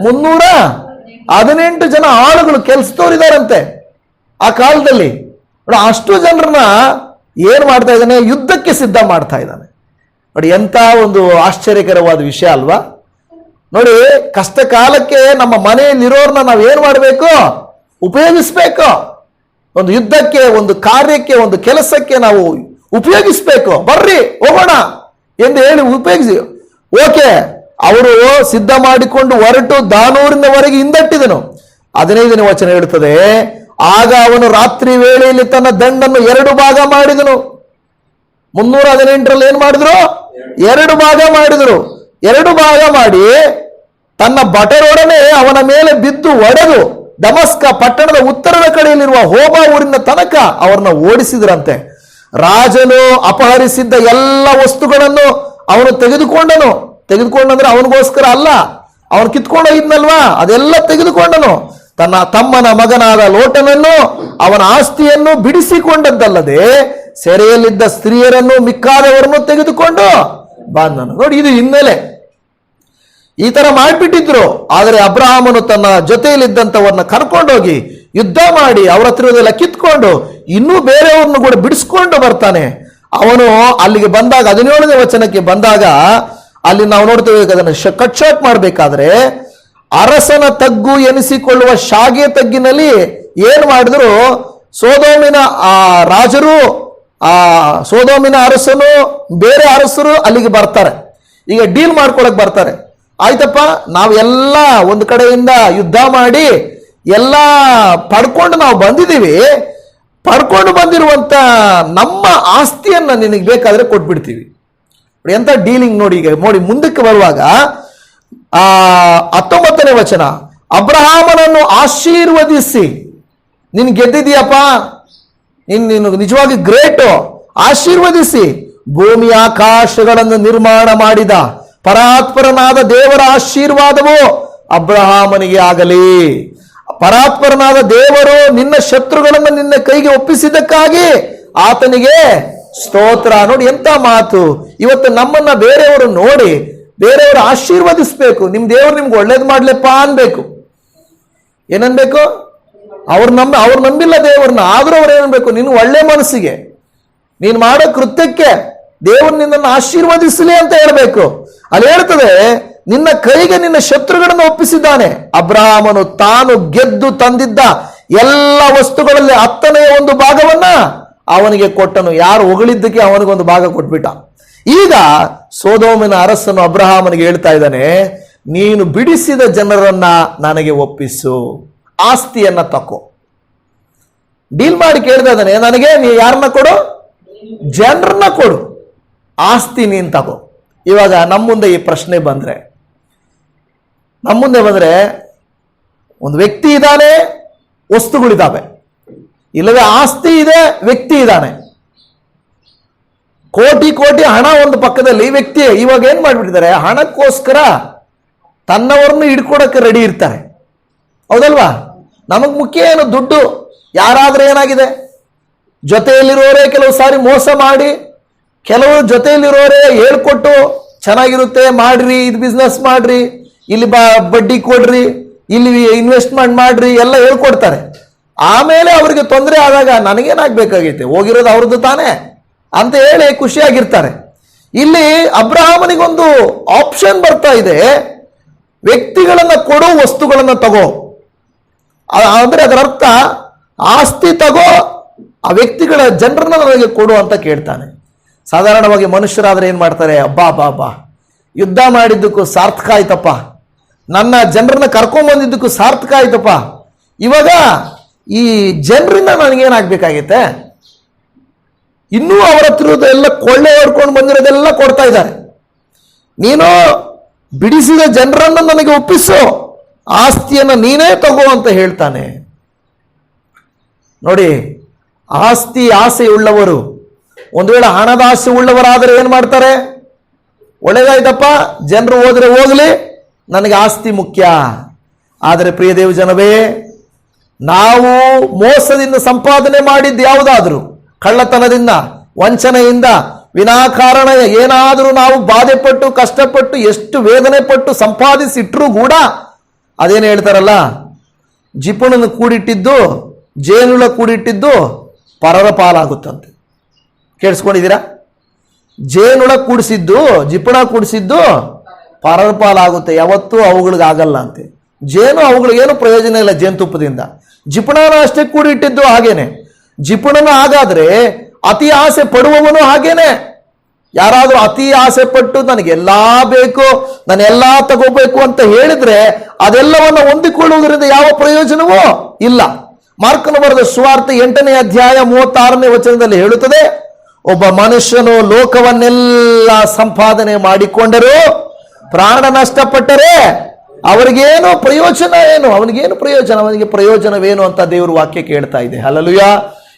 318 ಜನ ಆಳುಗಳು, ಕೆಲಸದವರಿದ್ದಾರಂತೆ ಆ ಕಾಲದಲ್ಲಿ. ಅಷ್ಟು ಜನರನ್ನ ಏನ್ ಮಾಡ್ತಾ ಇದ್ದಾನೆ? ಯುದ್ಧಕ್ಕೆ ಸಿದ್ಧ ಮಾಡ್ತಾ ಇದ್ದಾನೆ. ನೋಡಿ, ಎಂತ ಒಂದು ಆಶ್ಚರ್ಯಕರವಾದ ವಿಷಯ ಅಲ್ವಾ? ನೋಡಿ, ಕಷ್ಟ ಕಾಲಕ್ಕೆ ನಮ್ಮ ಮನೆಯಲ್ಲಿರೋರ್ನ ನಾವು ಏನ್ ಮಾಡಬೇಕು? ಉಪಯೋಗಿಸ್ಬೇಕು. ಒಂದು ಯುದ್ಧಕ್ಕೆ, ಒಂದು ಕಾರ್ಯಕ್ಕೆ, ಒಂದು ಕೆಲಸಕ್ಕೆ ನಾವು ಉಪಯೋಗಿಸ್ಬೇಕು. ಬರ್ರಿ ಹೋಗೋಣ ಎಂದು ಹೇಳಿ ಉಪಯೋಗಿಸಿ. ಓಕೆ, ಅವರು ಸಿದ್ಧ ಮಾಡಿಕೊಂಡು ಹೊರಟು ದಾನೂರಿನವರೆಗೆ ಹಿಂದಟ್ಟಿದನು. 15ನೇ ವಚನ ಹೇಳುತ್ತದೆ, ಆಗ ಅವನು ರಾತ್ರಿ ವೇಳೆಯಲ್ಲಿ ತನ್ನ ದಂಡನ್ನು 2 ಭಾಗ ಮಾಡಿದನು. 318ರಲ್ಲಿ ಏನ್ ಮಾಡಿದ್ರು? 2 ಭಾಗ ಮಾಡಿದ್ರು. 2 ಭಾಗ ಮಾಡಿ ತನ್ನ ಭಟರೊಡನೆ ಅವನ ಮೇಲೆ ಬಿದ್ದು ಒಡೆದು ದಮಸ್ಕ ಪಟ್ಟಣದ ಉತ್ತರದ ಕಡೆಯಲ್ಲಿರುವ ಹೋಬಾ ಊರಿನ ತನಕ ಅವರನ್ನ ಓಡಿಸಿದ್ರಂತೆ. ರಾಜನು ಅಪಹರಿಸಿದ್ದ ಎಲ್ಲ ವಸ್ತುಗಳನ್ನು ಅವನು ತೆಗೆದುಕೊಂಡಂದ್ರೆ ಅವನಿಗೋಸ್ಕರ ಅಲ್ಲ, ಅವನು ಕಿತ್ಕೊಂಡೋಗಿದ್ನಲ್ವಾ, ಅದೆಲ್ಲ ತೆಗೆದುಕೊಂಡನು. ತನ್ನ ತಮ್ಮನ ಮಗನಾದ ಲೋಟನನ್ನು ಅವನ ಆಸ್ತಿಯನ್ನು ಬಿಡಿಸಿಕೊಂಡದ್ದಲ್ಲದೆ ಸೆರೆಯಲ್ಲಿದ್ದ ಸ್ತ್ರೀಯರನ್ನು ಮಿಕ್ಕಾದವರನ್ನು ತೆಗೆದುಕೊಂಡು ಬಂದನು. ನೋಡಿ, ಇದು ಹಿನ್ನೆಲೆ. ಈ ತರ ಮಾಡಿಬಿಟ್ಟಿದ್ರು. ಆದರೆ ಅಬ್ರಹಾಮನು ತನ್ನ ಜೊತೆಯಲ್ಲಿದ್ದಂಥವ್ರನ್ನ ಕರ್ಕೊಂಡೋಗಿ ಯುದ್ಧ ಮಾಡಿ ಅವರ ಹತ್ರದೆಲ್ಲ ಕಿತ್ಕೊಂಡು ಇನ್ನೂ ಬೇರೆಯವ್ರನ್ನು ಕೂಡ ಬಿಡಿಸ್ಕೊಂಡು ಬರ್ತಾನೆ. ಅವನು ಅಲ್ಲಿಗೆ ಬಂದಾಗ 17ನೇ ವಚನಕ್ಕೆ ಬಂದಾಗ ಅಲ್ಲಿ ನಾವು ನೋಡ್ತೇವೆ, ಅದನ್ನು ಕಟ್ ಶಾರ್ಟ್ ಮಾಡಬೇಕಾದ್ರೆ ಅರಸನ ತಗ್ಗು ಎನಿಸಿಕೊಳ್ಳುವ ಶಾಗೆ ತಗ್ಗಿನಲ್ಲಿ ಏನ್ ಮಾಡಿದ್ರು, ಸೋದೋಮಿನ ರಾಜರು, ಸೋದೋಮಿನ ಅರಸನು, ಬೇರೆ ಅರಸರು ಅಲ್ಲಿಗೆ ಬರ್ತಾರೆ. ಈಗ ಡೀಲ್ ಮಾಡ್ಕೊಳಕ್ ಬರ್ತಾರೆ. ಆಯ್ತಪ್ಪ, ನಾವೆಲ್ಲ ಒಂದು ಕಡೆಯಿಂದ ಯುದ್ಧ ಮಾಡಿ ಎಲ್ಲ ಪಡ್ಕೊಂಡು ನಾವು ಬಂದಿದ್ದೀವಿ, ಪಡ್ಕೊಂಡು ಬಂದಿರುವಂತ ನಮ್ಮ ಆಸ್ತಿಯನ್ನ ನಿನಗೆ ಬೇಕಾದ್ರೆ ಕೊಟ್ಬಿಡ್ತೀವಿ. ಎಂತ ಡೀಲಿಂಗ್ ನೋಡಿ. ಈಗ ನೋಡಿ, ಮುಂದಕ್ಕೆ ಬರುವಾಗ 19ನೇ ವಚನ, ಅಬ್ರಹಾಮನನ್ನು ಆಶೀರ್ವದಿಸಿ, ನೀನು ಗೆದ್ದಿದೀಯಪ್ಪ, ನೀನು ನಿಜವಾಗಿ ಗ್ರೇಟು, ಆಶೀರ್ವದಿಸಿ ಭೂಮಿ ಆಕಾಶಗಳನ್ನು ನಿರ್ಮಾಣ ಮಾಡಿದ ಪರಾತ್ಪರನಾದ ದೇವರ ಆಶೀರ್ವಾದವು ಅಬ್ರಹಾಮನಿಗೆ ಆಗಲಿ. ಪರಾತ್ಪರನಾದ ದೇವರು ನಿನ್ನ ಶತ್ರುಗಳನ್ನು ನಿನ್ನ ಕೈಗೆ ಒಪ್ಪಿಸಿದ್ದಕ್ಕಾಗಿ ಆತನಿಗೆ ಸ್ತೋತ್ರ. ನೋಡಿ ಎಂತ ಮಾತು. ಇವತ್ತು ನಮ್ಮನ್ನ ಬೇರೆಯವರು ನೋಡಿ ಬೇರೆಯವರು ಆಶೀರ್ವದಿಸ್ಬೇಕು. ನಿಮ್ ದೇವರು ನಿಮ್ಗೆ ಒಳ್ಳೇದು ಮಾಡ್ಲಪ್ಪ ಅನ್ಬೇಕು. ಏನನ್ಬೇಕು? ಅವ್ರು ನಂಬಿಲ್ಲ ದೇವ್ರನ್ನ, ಆದ್ರೂ ಅವ್ರು ಏನನ್ಬೇಕು? ನೀನು ಒಳ್ಳೆ ಮನಸ್ಸಿಗೆ, ನೀನು ಮಾಡೋ ಕೃತ್ಯಕ್ಕೆ ದೇವರು ನಿನ್ನನ್ನು ಆಶೀರ್ವದಿಸಲಿ ಅಂತ ಹೇಳ್ಬೇಕು. ಅಲ್ಲಿ ಹೇಳ್ತದೆ, ನಿನ್ನ ಕೈಗೆ ನಿನ್ನ ಶತ್ರುಗಳನ್ನು ಒಪ್ಪಿಸಿದ್ದಾನೆ. ಅಬ್ರಹಾಮನು ತಾನು ಗೆದ್ದು ತಂದಿದ್ದ ಎಲ್ಲ ವಸ್ತುಗಳಲ್ಲಿ 10ನೇ ಒಂದು ಭಾಗವನ್ನ ಅವನಿಗೆ ಕೊಟ್ಟನು. ಯಾರು ಹೊಗಳಿದ್ದಕ್ಕೆ ಅವನಿಗೊಂದು ಭಾಗ ಕೊಟ್ಬಿಟ್ಟ. ಈಗ ಸೋದೋಮಿನ ಅರಸನು ಅಬ್ರಹಾಮನಿಗೆ ಹೇಳ್ತಾ ಇದ್ದಾನೆ, ನೀನು ಬಿಡಿಸಿದ ಜನರನ್ನ ನನಗೆ ಒಪ್ಪಿಸು, ಆಸ್ತಿಯನ್ನ ತಕೋ. ಡೀಲ್ ಮಾಡಿ ಕೇಳ್ತಾ ಇದ್ದಾನೆ, ನನಗೆ ನೀ ಯಾರನ್ನ ಕೊಡು? ಜನರನ್ನ ಕೊಡು, ಆಸ್ತಿ ನೀನ್ ತಗೋ. ಇವಾಗ ನಮ್ಮ ಮುಂದೆ ಈ ಪ್ರಶ್ನೆ ಬಂದ್ರೆ, ಒಂದು ವ್ಯಕ್ತಿ ಇದ್ದಾನೆ, ವಸ್ತುಗಳಿದ್ದಾವೆ, ಇಲ್ಲವೇ ಆಸ್ತಿ ಇದೆ, ವ್ಯಕ್ತಿ ಇದ್ದಾನೆ. ಕೋಟಿ ಕೋಟಿ ಹಣ ಒಂದು ಪಕ್ಕದಲ್ಲಿ, ವ್ಯಕ್ತಿ ಇವಾಗ ಏನ್ ಮಾಡ್ಬಿಟ್ಟಿದ್ದಾರೆ, ಹಣಕ್ಕೋಸ್ಕರ ತನ್ನವರನ್ನು ಹಿಡ್ಕೊಡಕ್ಕೆ ರೆಡಿ ಇರ್ತಾರೆ. ಹೌದಲ್ವಾ? ನಮಗ್ ಮುಖ್ಯ ಏನು? ದುಡ್ಡು. ಯಾರಾದ್ರೆ ಏನಾಗಿದೆ, ಜೊತೆಯಲ್ಲಿರೋರೇ ಕೆಲವು ಸಾರಿ ಮೋಸ ಮಾಡಿ, ಕೆಲವರು ಜೊತೆಯಲ್ಲಿರೋರೇ ಹೇಳ್ಕೊಟ್ಟು ಚೆನ್ನಾಗಿರುತ್ತೆ ಮಾಡ್ರಿ, ಇದು ಬಿಸ್ನೆಸ್ ಮಾಡ್ರಿ, ಇಲ್ಲಿ ಬಡ್ಡಿ ಕೊಡ್ರಿ, ಇಲ್ಲಿ ಇನ್ವೆಸ್ಟ್ಮೆಂಟ್ ಮಾಡ್ರಿ ಎಲ್ಲ ಹೇಳ್ಕೊಡ್ತಾರೆ. ಆಮೇಲೆ ಅವರಿಗೆ ತೊಂದರೆ ಆದಾಗ ನನಗೇನಾಗಬೇಕಾಗೈತೆ, ಹೋಗಿರೋದು ಅವ್ರದ್ದು ತಾನೇ ಅಂತ ಹೇಳಿ ಖುಷಿಯಾಗಿರ್ತಾರೆ. ಇಲ್ಲಿ ಅಬ್ರಹಾಮನಿಗೊಂದು ಆಪ್ಷನ್ ಬರ್ತಾ ಇದೆ, ವ್ಯಕ್ತಿಗಳನ್ನ ಕೊಡು, ವಸ್ತುಗಳನ್ನ ತಗೋ. ಅಂದ್ರೆ ಅದರ ಅರ್ಥ ಆಸ್ತಿ ತಗೋ, ಆ ವ್ಯಕ್ತಿಗಳ ಜನರನ್ನ ನನಗೆ ಕೊಡು ಅಂತ ಕೇಳ್ತಾನೆ. ಸಾಧಾರಣವಾಗಿ ಮನುಷ್ಯರಾದ್ರೆ ಏನ್ ಮಾಡ್ತಾರೆ, ಅಬ್ಬಾ ಯುದ್ಧ ಮಾಡಿದ್ದಕ್ಕೂ ಸಾರ್ಥಕ ಆಯ್ತಪ್ಪ, ನನ್ನ ಜನರನ್ನ ಕರ್ಕೊಂಡ್ ಬಂದಿದ್ದಕ್ಕೂ ಸಾರ್ಥಕ ಆಯ್ತಪ್ಪ, ಇವಾಗ ಈ ಜನರಿಂದ ನನಗೇನಾಗ್ಬೇಕಾಗೈತೆ, ಇನ್ನೂ ಅವರ ಹತ್ರದೆಲ್ಲ ಕೊಳ್ಳೆ ಹೊಡ್ಕೊಂಡು ಬಂದಿರೋದೆಲ್ಲ ಕೊಡ್ತಾ ಇದ್ದಾರೆ, ನೀನು ಬಿಡಿಸಿದ ಜನರನ್ನ ನನಗೆ ಒಪ್ಪಿಸು, ಆಸ್ತಿಯನ್ನ ನೀನೇ ತಗೋ ಅಂತ ಹೇಳ್ತಾನೆ. ನೋಡಿ, ಆಸ್ತಿ ಆಸೆ ಉಳ್ಳವರು, ಒಂದು ವೇಳೆ ಹಣದ ಆಸೆ ಉಳ್ಳವರಾದರೆ ಏನ್ ಮಾಡ್ತಾರೆ, ಒಳ್ಳೇದಾಯ್ತಪ್ಪ ಜನರು ಹೋದ್ರೆ ಹೋಗ್ಲಿ, ನನಗೆ ಆಸ್ತಿ ಮುಖ್ಯ. ಆದರೆ ಪ್ರಿಯ ದೇವ ಜನವೇ, ನಾವು ಮೋಸದಿಂದ ಸಂಪಾದನೆ ಮಾಡಿದ್ದು ಯಾವುದಾದ್ರೂ, ಕಳ್ಳತನದಿಂದ, ವಂಚನೆಯಿಂದ, ವಿನಾಕಾರಣ ಏನಾದರೂ ನಾವು ಬಾಧೆಪಟ್ಟು ಕಷ್ಟಪಟ್ಟು ಎಷ್ಟು ವೇದನೆ ಪಟ್ಟು ಸಂಪಾದಿಸಿಟ್ರೂ ಕೂಡ ಅದೇನು ಹೇಳ್ತಾರಲ್ಲ, ಜಿಪುಣನ ಕೂಡಿಟ್ಟಿದ್ದು, ಜೇನುಳ ಕೂಡಿಟ್ಟಿದ್ದು ಪರರ ಪಾಲಾಗುತ್ತಂತೆ. ಕೇಳಿಸ್ಕೊಂಡಿದ್ದೀರಾ? ಜೇನುಳ ಕೂಡಿಸಿದ್ದು, ಜಿಪುಣ ಕೂಡಿಸಿದ್ದು ಪರರ ಪಾಲಾಗುತ್ತೆ, ಯಾವತ್ತೂ ಅವುಗಳಿಗಾಗಲ್ಲ ಅಂತೆ. ಜೇನು ಅವುಗಳಿಗೇನು ಪ್ರಯೋಜನ ಇಲ್ಲ ಜೇನುತುಪ್ಪದಿಂದ. ಜಿಪುಣನ ಅಷ್ಟೇ ಕೂಡಿಟ್ಟಿದ್ದು ಹಾಗೇನೆ. ಜಿಪುಣನ ಹಾಗಾದ್ರೆ ಅತಿ ಆಸೆ ಪಡುವವನು ಹಾಗೇನೆ. ಯಾರಾದ್ರೂ ಅತಿ ಆಸೆ ಪಟ್ಟು ನನಗೆಲ್ಲಾ ಬೇಕು, ನಾನೆಲ್ಲಾ ತಗೋಬೇಕು ಅಂತ ಹೇಳಿದ್ರೆ ಅದೆಲ್ಲವನ್ನ ಹೊಂದಿಕೊಳ್ಳುವುದರಿಂದ ಯಾವ ಪ್ರಯೋಜನವೂ ಇಲ್ಲ. ಮಾರ್ಕನು ಬರೆದ ಸುವಾರ್ತೆ 8ನೇ ಅಧ್ಯಾಯ 36ನೇ ವಚನದಲ್ಲಿ ಹೇಳುತ್ತದೆ, ಒಬ್ಬ ಮನುಷ್ಯನು ಲೋಕವನ್ನೆಲ್ಲ ಸಂಪಾದನೆ ಮಾಡಿಕೊಂಡರೂ ಪ್ರಾಣ ನಷ್ಟಪಟ್ಟರೆ ಅವರಿಗೇನು ಪ್ರಯೋಜನ ಏನು? ಅವನಿಗೇನು ಪ್ರಯೋಜನ? ಅವನಿಗೆ ಪ್ರಯೋಜನವೇನು ಅಂತ ದೇವರು ವಾಕ್ಯ ಕೇಳ್ತಾ ಇದೆ. ಹಲ್ಲೆಲೂಯಾ.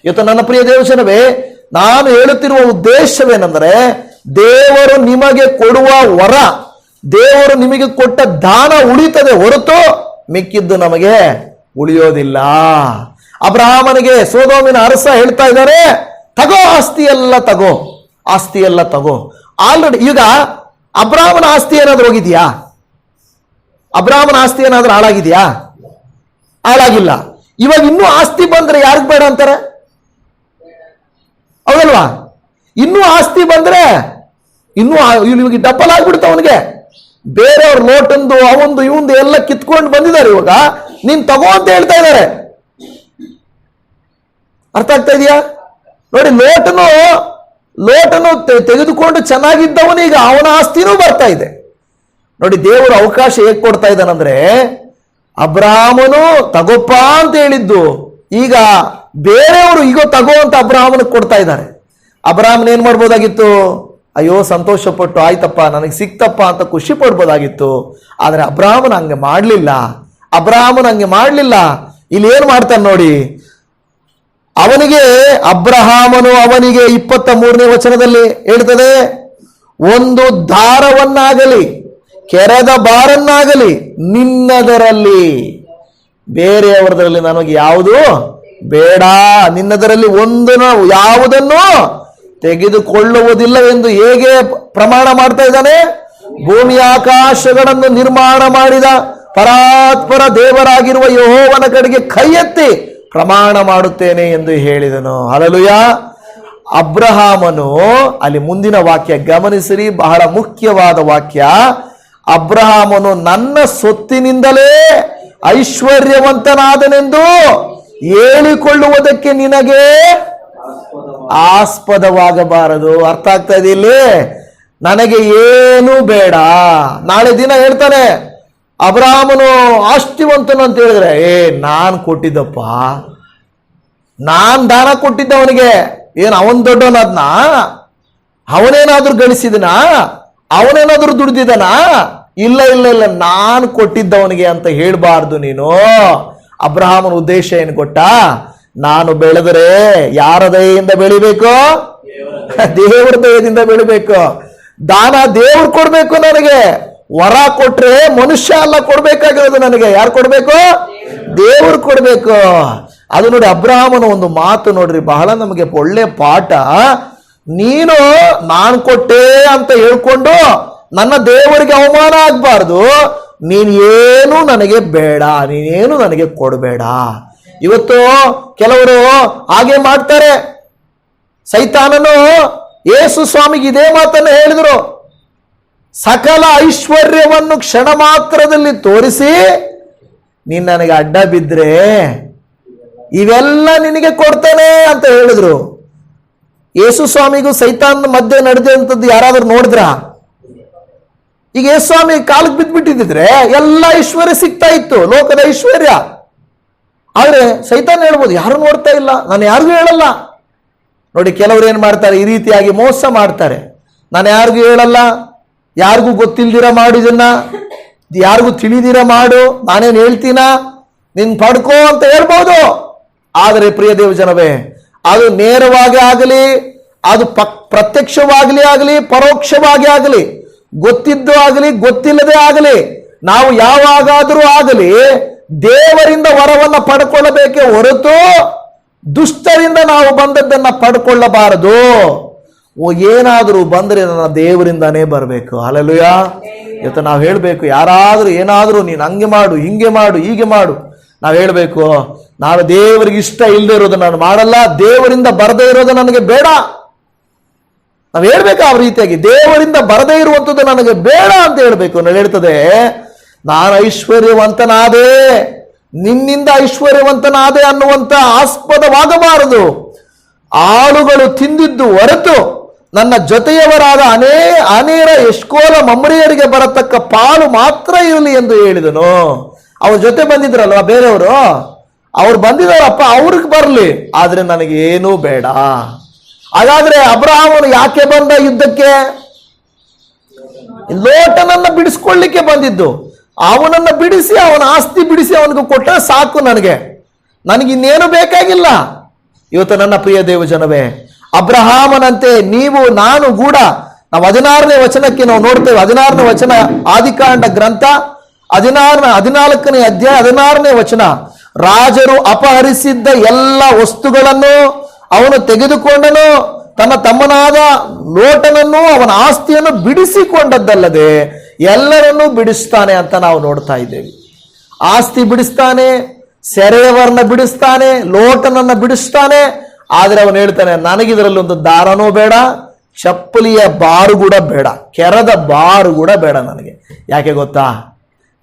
ಇವತ್ತು ನನ್ನ ಪ್ರಿಯ ದೇವಜನವೇ, ನಾನು ಹೇಳುತ್ತಿರುವ ಉದ್ದೇಶವೇನೆಂದರೆ, ದೇವರು ನಿಮಗೆ ಕೊಡುವ ವರ, ದೇವರು ನಿಮಗೆ ಕೊಟ್ಟ ದಾನ ಉಳಿತದೆ ಹೊರತು ಮಿಕ್ಕಿದ್ದು ನಮಗೆ ಉಳಿಯೋದಿಲ್ಲ. ಅಬ್ರಹಾಮನಿಗೆ ಸೊದೋಮಿನ ಅರಸ ಹೇಳ್ತಾ ಇದ್ದಾರೆ, ತಗೋ ಆಸ್ತಿ ಎಲ್ಲ ತಗೋ, ಆಸ್ತಿ ಎಲ್ಲ ತಗೋ. ಆಲ್ರೆಡಿ ಈಗ ಅಬ್ರಹಾಮನ ಆಸ್ತಿ ಏನಾದ್ರೂ ಹೋಗಿದ್ಯಾ? ಅಬ್ರಹಾಮನ ಆಸ್ತಿ ಏನಾದ್ರೂ ಹಾಳಾಗಿದ್ಯಾ? ಹಾಳಾಗಿಲ್ಲ. ಇವಾಗ ಇನ್ನೂ ಆಸ್ತಿ ಬಂದ್ರೆ ಯಾರಿಗ್ ಬೇಡ ಅಂತಾರೆ? ಹೌದಲ್ವಾ? ಇನ್ನೂ ಆಸ್ತಿ ಬಂದ್ರೆ ಇನ್ನೂ ಇವಾಗ ಡಬಲ್ ಆಗ್ಬಿಡುತ್ತೆ ಅವನಿಗೆ. ಬೇರೆಯವ್ರ ಲೋಟಂದು ಅವಂದು ಇವಂದು ಎಲ್ಲ ಕಿತ್ಕೊಂಡು ಬಂದಿದ್ದಾರೆ. ಇವಾಗ ನೀನ್ ತಗೋ ಅಂತ ಹೇಳ್ತಾ ಇದ್ದಾರೆ. ಅರ್ಥ ಆಗ್ತಾ ಇದೆಯಾ? ನೋಡಿ, ಲೋಟನು ತೆಗೆದುಕೊಂಡು ಚೆನ್ನಾಗಿದ್ದವನೀಗ ಅವನ ಆಸ್ತಿನೂ ಬರ್ತಾ ಇದೆ. ನೋಡಿ, ದೇವರು ಅವಕಾಶ ಹೇಗೆ ಕೊಡ್ತಾ ಇದ್ದಾನಂದ್ರೆ, ಅಬ್ರಹಾಮನು ತಗೋಪ್ಪ ಅಂತ ಹೇಳಿದ್ದು ಈಗ ಬೇರೆಯವರು ಈಗ ತಗೋ ಅಂತ ಅಬ್ರಹಾಮನಿಗೆ ಕೊಡ್ತಾ ಇದ್ದಾರೆ. ಅಬ್ರಹಾಮನ್ ಏನ್ ಮಾಡ್ಬೋದಾಗಿತ್ತು? ಅಯ್ಯೋ ಸಂತೋಷ ಪಟ್ಟು, ಆಯ್ತಪ್ಪ ನನಗೆ ಸಿಕ್ತಪ್ಪ ಅಂತ ಖುಷಿ ಪಡ್ಬೋದಾಗಿತ್ತು. ಆದ್ರೆ ಅಬ್ರಹಾಮನ್ ಹಂಗೆ ಮಾಡಲಿಲ್ಲ. ಇಲ್ಲಿ ಏನ್ ಮಾಡ್ತಾನೆ ನೋಡಿ, ಅಬ್ರಹಾಮನು ಅವನಿಗೆ 23ನೇ ವಚನದಲ್ಲಿ ಹೇಳ್ತದೆ, ಒಂದು ದಾರವನ್ನಾಗಲಿ ಕೆರೆದ ಬಾರನ್ನಾಗಲಿ ನಿನ್ನದರಲ್ಲಿ, ಬೇರೆಯವರದಲ್ಲಿ ನನಗೆ ಯಾವುದು ಬೇಡ, ನಿನ್ನದರಲ್ಲಿ ಒಂದನ್ನು ಯಾವುದನ್ನು ತೆಗೆದುಕೊಳ್ಳುವುದಿಲ್ಲವೆಂದು ಹೇಗೆ ಪ್ರಮಾಣ ಮಾಡ್ತಾ ಇದ್ದಾನೆ? ಭೂಮಿ ಆಕಾಶಗಳನ್ನು ನಿರ್ಮಾಣ ಮಾಡಿದ ಪರಾತ್ಪರ ದೇವರಾಗಿರುವ ಯೆಹೋವನ ಕಡೆಗೆ ಕೈ ಎತ್ತಿ ಪ್ರಮಾಣ ಮಾಡುತ್ತೇನೆ ಎಂದು ಹೇಳಿದನು. ಹಲ್ಲೆಲೂಯಾ. ಅಬ್ರಹಾಮನು, ಅಲ್ಲಿ ಮುಂದಿನ ವಾಕ್ಯ ಗಮನಿಸಿರಿ, ಬಹಳ ಮುಖ್ಯವಾದ ವಾಕ್ಯ. ಅಬ್ರಹಾಮನು ನನ್ನ ಸೊತ್ತಿನಿಂದಲೇ ಐಶ್ವರ್ಯವಂತನಾದನೆಂದು ಹೇಳಿಕೊಳ್ಳುವುದಕ್ಕೆ ನಿನಗೆ ಆಸ್ಪದವಾಗಬಾರದು. ಅರ್ಥ ಆಗ್ತಾ ಇದೆ ಇಲ್ಲಿ? ನನಗೆ ಏನು ಬೇಡ. ನಾಳೆ ದಿನ ಹೇಳ್ತಾನೆ ಅಬ್ರಹಾಮನು ಆಸ್ತಿವಂತನು ಅಂತ ಹೇಳಿದ್ರೆ, ನಾನ್ ಕೊಟ್ಟಿದ್ದಪ್ಪ, ನಾನ್ ದಾನ ಕೊಟ್ಟಿದ್ದ ಅವನಿಗೆ, ಏನ್ ಅವನ್ ದೊಡ್ಡವನಾದ್ನ? ಅವನೇನಾದ್ರೂ ಗಳಿಸಿದನ? ಅವನೇನಾದ್ರೂ ದುಡ್ದಿದನ? ಇಲ್ಲ, ನಾನು ಕೊಟ್ಟಿದ್ದವನಿಗೆ ಅಂತ ಹೇಳ್ಬಾರ್ದು ನೀನು. ಅಬ್ರಹಾಮನ ಉದ್ದೇಶ ಏನು ಗೊತ್ತ? ನಾನು ಬೆಳೆದರೆ ಯಾರ ದಯೆಯಿಂದ ಬೆಳಿಬೇಕು? ದೇವರ ದಯದಿಂದ ಬೆಳಿಬೇಕು. ದಾನ ದೇವ್ರು ಕೊಡ್ಬೇಕು ನನಗೆ. ವರ ಕೊಟ್ರೆ ಮನುಷ್ಯ ಅಲ್ಲ ಕೊಡ್ಬೇಕಾಗಿರೋದು ನನಗೆ. ಯಾರು ಕೊಡ್ಬೇಕು? ದೇವ್ರು ಕೊಡ್ಬೇಕು. ಅದು ನೋಡಿ, ಅಬ್ರಹಾಮನ ಒಂದು ಮಾತು ನೋಡ್ರಿ, ಬಹಳ ನಮಗೆ ಒಳ್ಳೆ ಪಾಠ. ನೀನು ನಾನು ಕೊಟ್ಟೆ ಅಂತ ಹೇಳ್ಕೊಂಡು ನನ್ನ ದೇವರಿಗೆ ಅವಮಾನ ಆಗ್ಬಾರ್ದು. ನೀನ್ ಏನು ನನಗೆ ಬೇಡ, ನೀನೇನು ನನಗೆ ಕೊಡಬೇಡ. ಇವತ್ತು ಕೆಲವರು ಹಾಗೆ ಮಾಡ್ತಾರೆ. ಸೈತಾನನು ಯೇಸು ಸ್ವಾಮಿಗೆ ಇದೇ ಮಾತನ್ನು ಹೇಳಿದ್ರು, ಸಕಲ ಐಶ್ವರ್ಯವನ್ನು ಕ್ಷಣ ಮಾತ್ರದಲ್ಲಿ ತೋರಿಸಿ ನೀನ್ ನನಗೆ ಅಡ್ಡ ಬಿದ್ರೆ ಇವೆಲ್ಲ ನಿನಗೆ ಕೊಡ್ತೇನೆ ಅಂತ ಹೇಳಿದ್ರು. ಯೇಸು ಸ್ವಾಮಿಗೂ ಸೈತಾನ ಮಧ್ಯೆ ನಡೆದಂಥದ್ದು ಯಾರಾದ್ರೂ ನೋಡಿದ್ರ? ಈಗ ಯೇಸು ಸ್ವಾಮಿ ಕಾಲಕ್ಕೆ ಬಿದ್ದುಬಿಟ್ಟಿದ್ರೆ ಎಲ್ಲ ಐಶ್ವರ್ಯ ಸಿಗ್ತಾ ಇತ್ತು, ಲೋಕದ ಐಶ್ವರ್ಯ. ಆದ್ರೆ ಸೈತಾನ ಹೇಳ್ಬೋದು, ಯಾರು ನೋಡ್ತಾ ಇಲ್ಲ, ನಾನು ಯಾರಿಗೂ ಹೇಳಲ್ಲ. ನೋಡಿ, ಕೆಲವರು ಏನ್ ಮಾಡ್ತಾರೆ, ಈ ರೀತಿಯಾಗಿ ಮೋಸ ಮಾಡ್ತಾರೆ. ನಾನು ಯಾರಿಗೂ ಹೇಳಲ್ಲ, ಯಾರಿಗೂ ಗೊತ್ತಿಲ್ದಿರ ಮಾಡು, ಇದನ್ನ ಯಾರಿಗೂ ತಿಳಿದಿರ ಮಾಡು, ನಾನೇನು ಹೇಳ್ತೀನ, ನಿನ್ ಪಡ್ಕೋ ಅಂತ ಹೇಳ್ಬೋದು. ಆದರೆ ಪ್ರಿಯ ದೇವಜನವೇ, ಅದು ನೇರವಾಗಿ ಆಗಲಿ, ಅದು ಪ್ರತ್ಯಕ್ಷವಾಗಲಿ ಪರೋಕ್ಷವಾಗಿ ಆಗಲಿ, ಗೊತ್ತಿದ್ದು ಆಗಲಿ ಗೊತ್ತಿಲ್ಲದೆ ಆಗಲಿ, ನಾವು ಯಾವಾಗಾದರೂ ಆಗಲಿ ದೇವರಿಂದ ವರವನ್ನ ಪಡ್ಕೊಳ್ಳಬೇಕೆ ಹೊರತು ದುಷ್ಟರಿಂದ ನಾವು ಬಂದದ್ದನ್ನ ಪಡ್ಕೊಳ್ಳಬಾರದು. ಏನಾದರೂ ಬಂದ್ರೆ ನನ್ನ ದೇವರಿಂದಾನೇ ಬರಬೇಕು. ಹಲ್ಲೆಲೂಯಾ. ಇವತ್ತು ನಾವು ಹೇಳಬೇಕು, ಯಾರಾದರೂ ಏನಾದರೂ ನೀನು ಹಂಗೆ ಮಾಡು, ಹಿಂಗೆ ಮಾಡು, ಹೀಗೆ ಮಾಡು, ನಾವು ಹೇಳಬೇಕು, ನಾನು ದೇವರಿಗೆ ಇಷ್ಟ ಇಲ್ಲದೆ ಇರೋದು ನಾನು ಮಾಡಲ್ಲ, ದೇವರಿಂದ ಬರದೇ ಇರೋದು ನನಗೆ ಬೇಡ. ನಾವು ಹೇಳ್ಬೇಕು ಆ ರೀತಿಯಾಗಿ, ದೇವರಿಂದ ಬರದೇ ಇರುವಂಥದ್ದು ನನಗೆ ಬೇಡ ಅಂತ ಹೇಳ್ಬೇಕು. ನಾನು ಹೇಳ್ತದೆ, ನಾನು ಐಶ್ವರ್ಯವಂತನಾದೆ, ನಿನ್ನಿಂದ ಐಶ್ವರ್ಯವಂತನಾದೆ ಅನ್ನುವಂತ ಆಸ್ಪದವಾಗಬಾರದು. ಆಳುಗಳು ತಿಂದಿದ್ದು ಹೊರತು ನನ್ನ ಜೊತೆಯವರಾದ ಅನೇರ ಎಷ್ಕೋಲ ಮಮ್ರಿಯರಿಗೆ ಬರತಕ್ಕ ಪಾಲು ಮಾತ್ರ ಇರಲಿ ಎಂದು ಹೇಳಿದನು. ಅವ್ರ ಜೊತೆ ಬಂದಿದ್ರಲ್ವ ಬೇರೆಯವರು, ಅವ್ರು ಬಂದಿದಾರಪ್ಪ, ಅವ್ರಿಗೆ ಬರಲಿ, ಆದ್ರೆ ನನಗೇನೂ ಬೇಡ. ಹಾಗಾದ್ರೆ ಅಬ್ರಹಾಮನು ಯಾಕೆ ಬಂದ ಯುದ್ಧಕ್ಕೆ? ಲೋಟನನ್ನ ಬಿಡಿಸ್ಕೊಳ್ಳಿಕ್ಕೆ ಬಂದಿದ್ದು. ಅವನನ್ನ ಬಿಡಿಸಿ, ಅವನ ಆಸ್ತಿ ಬಿಡಿಸಿ ಅವನಿಗೆ ಕೊಟ್ಟರೆ ಸಾಕು, ನನಗಿನ್ನೇನು ಬೇಕಾಗಿಲ್ಲ. ಇವತ್ತು ನನ್ನ ಪ್ರಿಯ ದೇವಜನವೇ, ಅಬ್ರಹಾಮನಂತೆ ನೀವು ನಾನು ಕೂಡ ನಾವು 16ನೇ ವಚನಕ್ಕೆ ನಾವು ನೋಡ್ತೇವೆ. 16ನೇ ವಚನ, ಆದಿಕಾಂಡ ಗ್ರಂಥ 14ನೇ ಅಧ್ಯಾಯ 16ನೇ ವಚನ. ರಾಜರು ಅಪಹರಿಸಿದ್ದ ಎಲ್ಲ ವಸ್ತುಗಳನ್ನು ಅವನು ತೆಗೆದುಕೊಂಡನು, ತನ್ನ ತಮ್ಮನಾದ ಲೋಟನನ್ನು ಅವನ ಆಸ್ತಿಯನ್ನು ಬಿಡಿಸಿಕೊಂಡದ್ದಲ್ಲದೆ ಎಲ್ಲರನ್ನೂ ಬಿಡಿಸ್ತಾನೆ ಅಂತ ನಾವು ನೋಡ್ತಾ ಇದ್ದೇವೆ. ಆಸ್ತಿ ಬಿಡಿಸ್ತಾನೆ, ಸೆರೆಯವರನ್ನ ಬಿಡಿಸ್ತಾನೆ, ಲೋಟನನ್ನ ಬಿಡಿಸ್ತಾನೆ. ಆದ್ರೆ ಅವನು ಹೇಳ್ತಾನೆ, ನನಗಿದರಲ್ಲಿ ಒಂದು ದಾರನೂ ಬೇಡ, ಚಪ್ಪಲಿಯ ಬಾರು ಕೂಡ ಬೇಡ, ಕೆರದ ಬಾರು ಕೂಡ ಬೇಡ ನನಗೆ. ಯಾಕೆ ಗೊತ್ತಾ?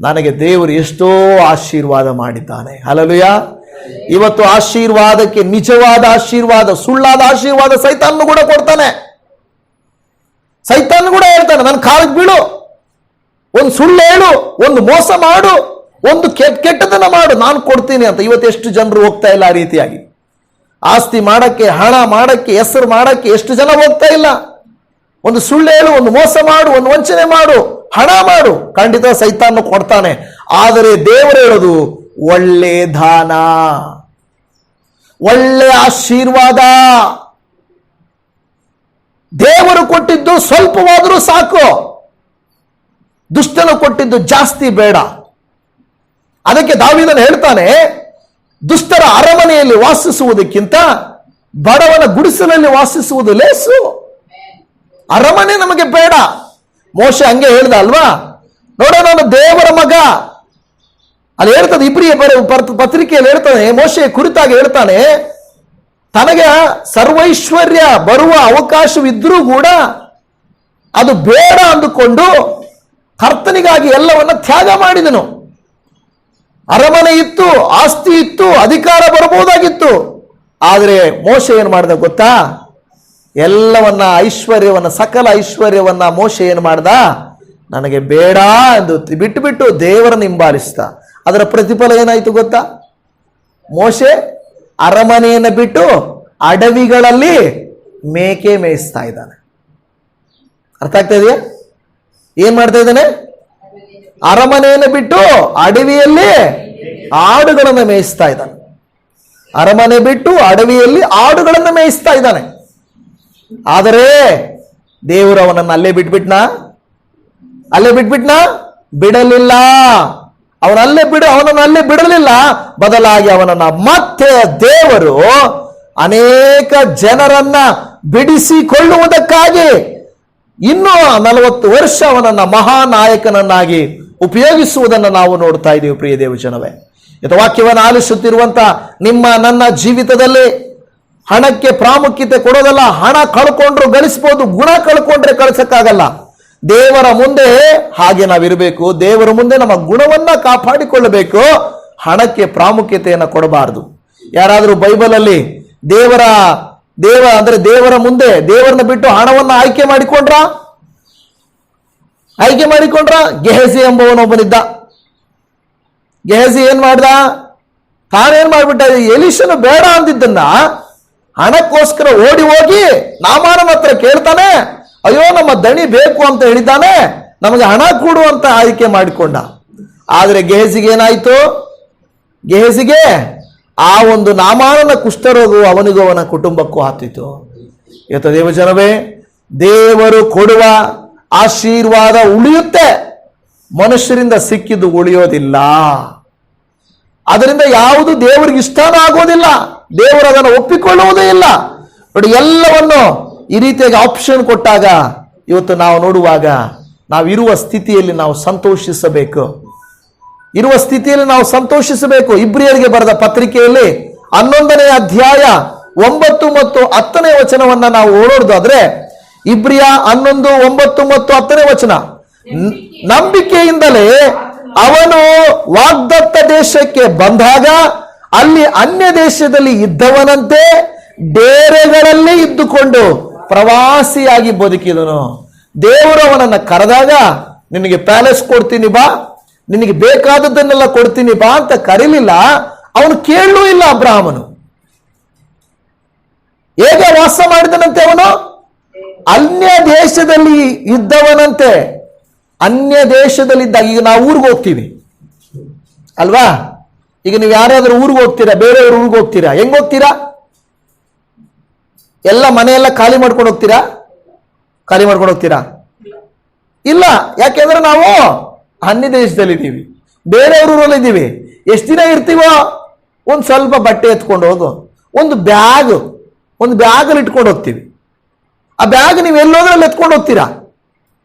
ನನಗೆ ದೇವರು ಎಷ್ಟೋ ಆಶೀರ್ವಾದ ಮಾಡಿದ್ದಾನೆ. ಹಲ್ಲೆಲೂಯಾ. ಇವತ್ತು ಆಶೀರ್ವಾದಕ್ಕೆ ನಿಜವಾದ ಆಶೀರ್ವಾದ, ಸುಳ್ಳಾದ ಆಶೀರ್ವಾದ ಸೈತಾನ್ ಕೂಡ ಕೊಡ್ತಾನೆ. ಸೈತಾನ್ ಕೂಡ ಹೇಳ್ತಾನೆ, ನನ್ನ ಕಾಲಿಗೆ ಬೀಳು, ಒಂದು ಸುಳ್ಳು ಹೇಳು, ಒಂದು ಮೋಸ ಮಾಡು, ಒಂದು ಕೆಟ್ಟದನ್ನ ಮಾಡು, ನಾನು ಕೊಡ್ತೀನಿ ಅಂತ. ಇವತ್ತೆಷ್ಟು ಜನರು ಹೋಗ್ತಾ ಇಲ್ಲ ಆ ರೀತಿಯಾಗಿ. ಆಸ್ತಿ ಮಾಡಕ್ಕೆ, ಹಣ ಮಾಡಕ್ಕೆ, ಹೆಸರು ಮಾಡಕ್ಕೆ ಎಷ್ಟು ಜನ ಹೋಗ್ತಾ ಇಲ್ಲ. ಒಂದು ಸುಳ್ಳು ಹೇಳು, ಒಂದು ಮೋಸ ಮಾಡು, ಒಂದು ವಂಚನೆ ಮಾಡು, ಹಣ ಮಾಡು, ಖಂಡಿತ ಸೈತಾನ್ ಕೊಡ್ತಾನೆ. ಆದರೆ ದೇವರು ಹೇಳೋದು ಒಳ್ಳೆ ದಾನ, ಒಳ್ಳೆ ಆಶೀರ್ವಾದ. ದೇವರು ಕೊಟ್ಟಿದ್ದು ಸ್ವಲ್ಪವಾದರೂ ಸಾಕು, ದುಷ್ಟನು ಕೊಟ್ಟಿದ್ದು ಜಾಸ್ತಿ ಬೇಡ. ಅದಕ್ಕೆ ದಾವೀದನು ಹೇಳ್ತಾನೆ, ದುಷ್ಟರ ಅರಮನೆಯಲ್ಲಿ ವಾಸಿಸುವುದಕ್ಕಿಂತ ಬಡವನ ಗುಡಿಸಲಲ್ಲಿ ವಾಸಿಸುವುದು ಲೇಸು. ಅರಮನೆ ನಮಗೆ ಬೇಡ. ಮೋಶೆ ಹಂಗೆ ಹೇಳ್ದ ಅಲ್ವಾ? ನೋಡ, ನಾನು ದೇವರ ಮಗ. ಅಲ್ಲಿ ಹೇಳ್ತದೆ, ಇಬ್ರಿಯ ಪತ್ರಿಕೆಯಲ್ಲಿ ಹೇಳ್ತಾನೆ, ಮೋಶೆ ಕುರಿತಾಗಿ ಹೇಳ್ತಾನೆ, ತನಗೆ ಸರ್ವೈಶ್ವರ್ಯ ಬರುವ ಅವಕಾಶವಿದ್ರೂ ಕೂಡ ಅದು ಬೇಡ ಅಂದುಕೊಂಡು ಕರ್ತನಿಗಾಗಿ ಎಲ್ಲವನ್ನ ತ್ಯಾಗ ಮಾಡಿದನು. ಅರಮನೆ ಇತ್ತು, ಆಸ್ತಿ ಇತ್ತು, ಅಧಿಕಾರ ಬರಬಹುದಾಗಿತ್ತು. ಆದರೆ ಮೋಶೆ ಏನು ಮಾಡಿದ ಗೊತ್ತಾ? ಎಲ್ಲವನ್ನ, ಐಶ್ವರ್ಯವನ್ನ, ಸಕಲ ಐಶ್ವರ್ಯವನ್ನ ಮೋಶೆ ಏನು ಮಾಡ್ದ? ನನಗೆ ಬೇಡ ಎಂದು ಬಿಟ್ಟು ದೇವರನ್ನು ಹಿಂಬಾಲಿಸಿದ. ಅದರ ಪ್ರತಿಫಲ ಏನಾಯ್ತು ಗೊತ್ತಾ? ಮೋಶೆ ಅರಮನೆಯನ್ನು ಬಿಟ್ಟು ಅಡವಿಗಳಲ್ಲಿ ಮೇಕೆ ಮೇಯಿಸ್ತಾ ಇದ್ದಾನೆ. ಅರ್ಥ ಆಗ್ತಾ ಇದೆಯಾ? ಏನ್ ಮಾಡ್ತಾ ಇದ್ದಾನೆ? ಅರಮನೆಯನ್ನು ಬಿಟ್ಟು ಅಡವಿಯಲ್ಲಿ ಆಡುಗಳನ್ನು ಮೇಯಿಸ್ತಾ ಇದ್ದಾನೆ. ಅರಮನೆ ಬಿಟ್ಟು ಅಡವಿಯಲ್ಲಿ ಆಡುಗಳನ್ನು ಮೇಯಿಸ್ತಾ ಇದ್ದಾನೆ. ಆದರೆ ದೇವರು ಅವನನ್ನು ಅಲ್ಲೇ ಬಿಟ್ಬಿಟ್ನಾ? ಬಿಡಲಿಲ್ಲ. ಅವನನ್ನು ಅಲ್ಲೇ ಬಿಡಲಿಲ್ಲ. ಬದಲಾಗಿ ಅವನನ್ನ ಮತ್ತೆ ದೇವರು ಅನೇಕ ಜನರನ್ನ ಬಿಡಿಸಿಕೊಳ್ಳುವುದಕ್ಕಾಗಿ ಇನ್ನೂ 40 ವರ್ಷ ಅವನನ್ನ ಮಹಾನಾಯಕನನ್ನಾಗಿ ಉಪಯೋಗಿಸುವುದನ್ನು ನಾವು ನೋಡ್ತಾ ಇದ್ದೀವಿ. ಪ್ರಿಯ ದೇವಜನವೇ, ಇದು ವಾಕ್ಯವನ್ನು ಆಲಿಸುತ್ತಿರುವಂತ ನಿಮ್ಮ ನನ್ನ ಜೀವಿತದಲ್ಲಿ ಹಣಕ್ಕೆ ಪ್ರಾಮುಖ್ಯತೆ ಕೊಡೋದಲ್ಲ. ಹಣ ಕಳ್ಕೊಂಡ್ರು ಗಳಿಸ್ಬೋದು, ಗುಣ ಕಳ್ಕೊಂಡ್ರೆ ಕಳ್ಸಕ್ಕಾಗಲ್ಲ. ದೇವರ ಮುಂದೆ ಹಾಗೆ ನಾವಿರಬೇಕು. ದೇವರ ಮುಂದೆ ನಮ್ಮ ಗುಣವನ್ನ ಕಾಪಾಡಿಕೊಳ್ಳಬೇಕು. ಹಣಕ್ಕೆ ಪ್ರಾಮುಖ್ಯತೆಯನ್ನು ಕೊಡಬಾರದು. ಯಾರಾದರೂ ಬೈಬಲಲ್ಲಿ ದೇವರ ಮುಂದೆ ದೇವರನ್ನ ಬಿಟ್ಟು ಹಣವನ್ನ ಆಯ್ಕೆ ಮಾಡಿಕೊಂಡ್ರ? ಗೆಹಜಿ ಎಂಬವನೊಬ್ಬನಿದ್ದ. ಗೆಹಜಿ ಏನ್ ಮಾಡ್ದ? ತಾನೇನ್ ಮಾಡ್ಬಿಟ್ಟ? ಎಲೀಷನು ಬೇಡ ಅಂದಿದ್ದನ್ನ ಹಣಕ್ಕೋಸ್ಕರ ಓಡಿ ಹೋಗಿ ನಾಮಾನನ ಹತ್ರ ಕೇಳ್ತಾನೆ. ಅಯ್ಯೋ, ನಮ್ಮ ದಣಿ ಬೇಕು ಅಂತ ಹೇಳಿದ್ದಾನೆ, ನಮಗೆ ಹಣ ಕೊಡು ಅಂತ ಆಯ್ಕೆ ಮಾಡಿಕೊಂಡ. ಆದ್ರೆ ಗೆಹಜಿಗೆ ಏನಾಯ್ತು? ಗೆಹಜಿಗೆ ಆ ಒಂದು ನಾಮಾನನ ಕುಷ್ಠರೋಗವು ಅವನಿಗೂ ಅವನ ಕುಟುಂಬಕ್ಕೂ ಹತ್ತಿತು. ಇವತ್ತು ದೇವಜನವೇ, ದೇವರು ಕೊಡುವ ಆಶೀರ್ವಾದ ಉಳಿಯುತ್ತೆ, ಮನುಷ್ಯರಿಂದ ಸಿಕ್ಕಿದ್ದು ಉಳಿಯೋದಿಲ್ಲ. ಅದರಿಂದ ಯಾವುದು ದೇವರಿಗೆ ಇಷ್ಟನೂ ಆಗೋದಿಲ್ಲ, ದೇವರು ಅದನ್ನು ಒಪ್ಪಿಕೊಳ್ಳುವುದೇ ಇಲ್ಲ. ನೋಡಿ, ಎಲ್ಲವನ್ನು ಈ ರೀತಿಯಾಗಿ ಆಪ್ಷನ್ ಕೊಟ್ಟಾಗ ಇವತ್ತು ನಾವು ನೋಡುವಾಗ ನಾವಿರುವ ಸ್ಥಿತಿಯಲ್ಲಿ ನಾವು ಸಂತೋಷಿಸಬೇಕು. ಇಬ್ರಿಯರಿಗೆ ಬರೆದ ಪತ್ರಿಕೆಯಲ್ಲಿ 11ನೇ ಅಧ್ಯಾಯ 9 ಮತ್ತು 10ನೇ ವಚನವನ್ನ ನಾವು ಓಡೋದಾದ್ರೆ, ಇಬ್ರಿಯ 11, 9 ಮತ್ತು 10ನೇ ವಚನ, ನಂಬಿಕೆಯಿಂದಲೇ ಅವನು ವಾಗ್ದತ್ತ ದೇಶಕ್ಕೆ ಬಂದಾಗ ಅಲ್ಲಿ ಅನ್ಯ ದೇಶದಲ್ಲಿ ಇದ್ದವನಂತೆ ಡೇರೆಗಳಲ್ಲಿ ಇದ್ದುಕೊಂಡು ಪ್ರವಾಸಿಯಾಗಿ ಬದುಕಿದನು. ದೇವರು ಅವನನ್ನ ಕರೆದಾಗ, ನಿನಗೆ ಪ್ಯಾಲೇಸ್ ಕೊಡ್ತೀನಿ ಬಾ, ನಿನಗೆ ಬೇಕಾದದ್ದನ್ನೆಲ್ಲ ಕೊಡ್ತೀನಿ ಬಾ ಅಂತ ಕರೀಲಿಲ್ಲ. ಅವನು ಕೇಳಲೂ ಇಲ್ಲ ಅಬ್ರಹಾಮನು. ಹೇಗೆ ವಾಸ ಮಾಡಿದನಂತೆ ಅವನು? ಅನ್ಯ ದೇಶದಲ್ಲಿ ಇದ್ದವನಂತೆ. ಅನ್ಯ ದೇಶದಲ್ಲಿದ್ದಾಗ, ಈಗ ನಾವು ಊರಿಗೆ ಹೋಗ್ತೀವಿ ಅಲ್ವಾ? ಈಗ ನೀವು ಯಾರಾದ್ರೂ ಊರಿಗೆ ಹೋಗ್ತೀರಾ, ಬೇರೆಯವ್ರ ಊರಿಗೆ ಹೋಗ್ತೀರಾ, ಹೆಂಗ್ ಹೋಗ್ತೀರಾ? ಎಲ್ಲ ಮನೆಯೆಲ್ಲ ಖಾಲಿ ಮಾಡ್ಕೊಂಡು ಹೋಗ್ತೀರಾ? ಖಾಲಿ ಮಾಡ್ಕೊಂಡು ಹೋಗ್ತೀರಾ? ಇಲ್ಲ. ಯಾಕೆಂದ್ರೆ ನಾವು ಅನ್ಯ ದೇಶದಲ್ಲಿದ್ದೀವಿ, ಬೇರೆಯವ್ರ ಊರಲ್ಲಿ ಇದ್ದೀವಿ. ಎಷ್ಟು ದಿನ ಇರ್ತೀವೋ ಒಂದು ಸ್ವಲ್ಪ ಬಟ್ಟೆ ಎತ್ಕೊಂಡು ಹೋಗು, ಒಂದು ಬ್ಯಾಗಲ್ಲಿ ಇಟ್ಕೊಂಡು ಹೋಗ್ತೀವಿ. ಆ ಬ್ಯಾಗ್ ನೀವು ಎಲ್ಲೋದ್ರಲ್ಲಿ ಎತ್ಕೊಂಡು ಹೋಗ್ತೀರಾ?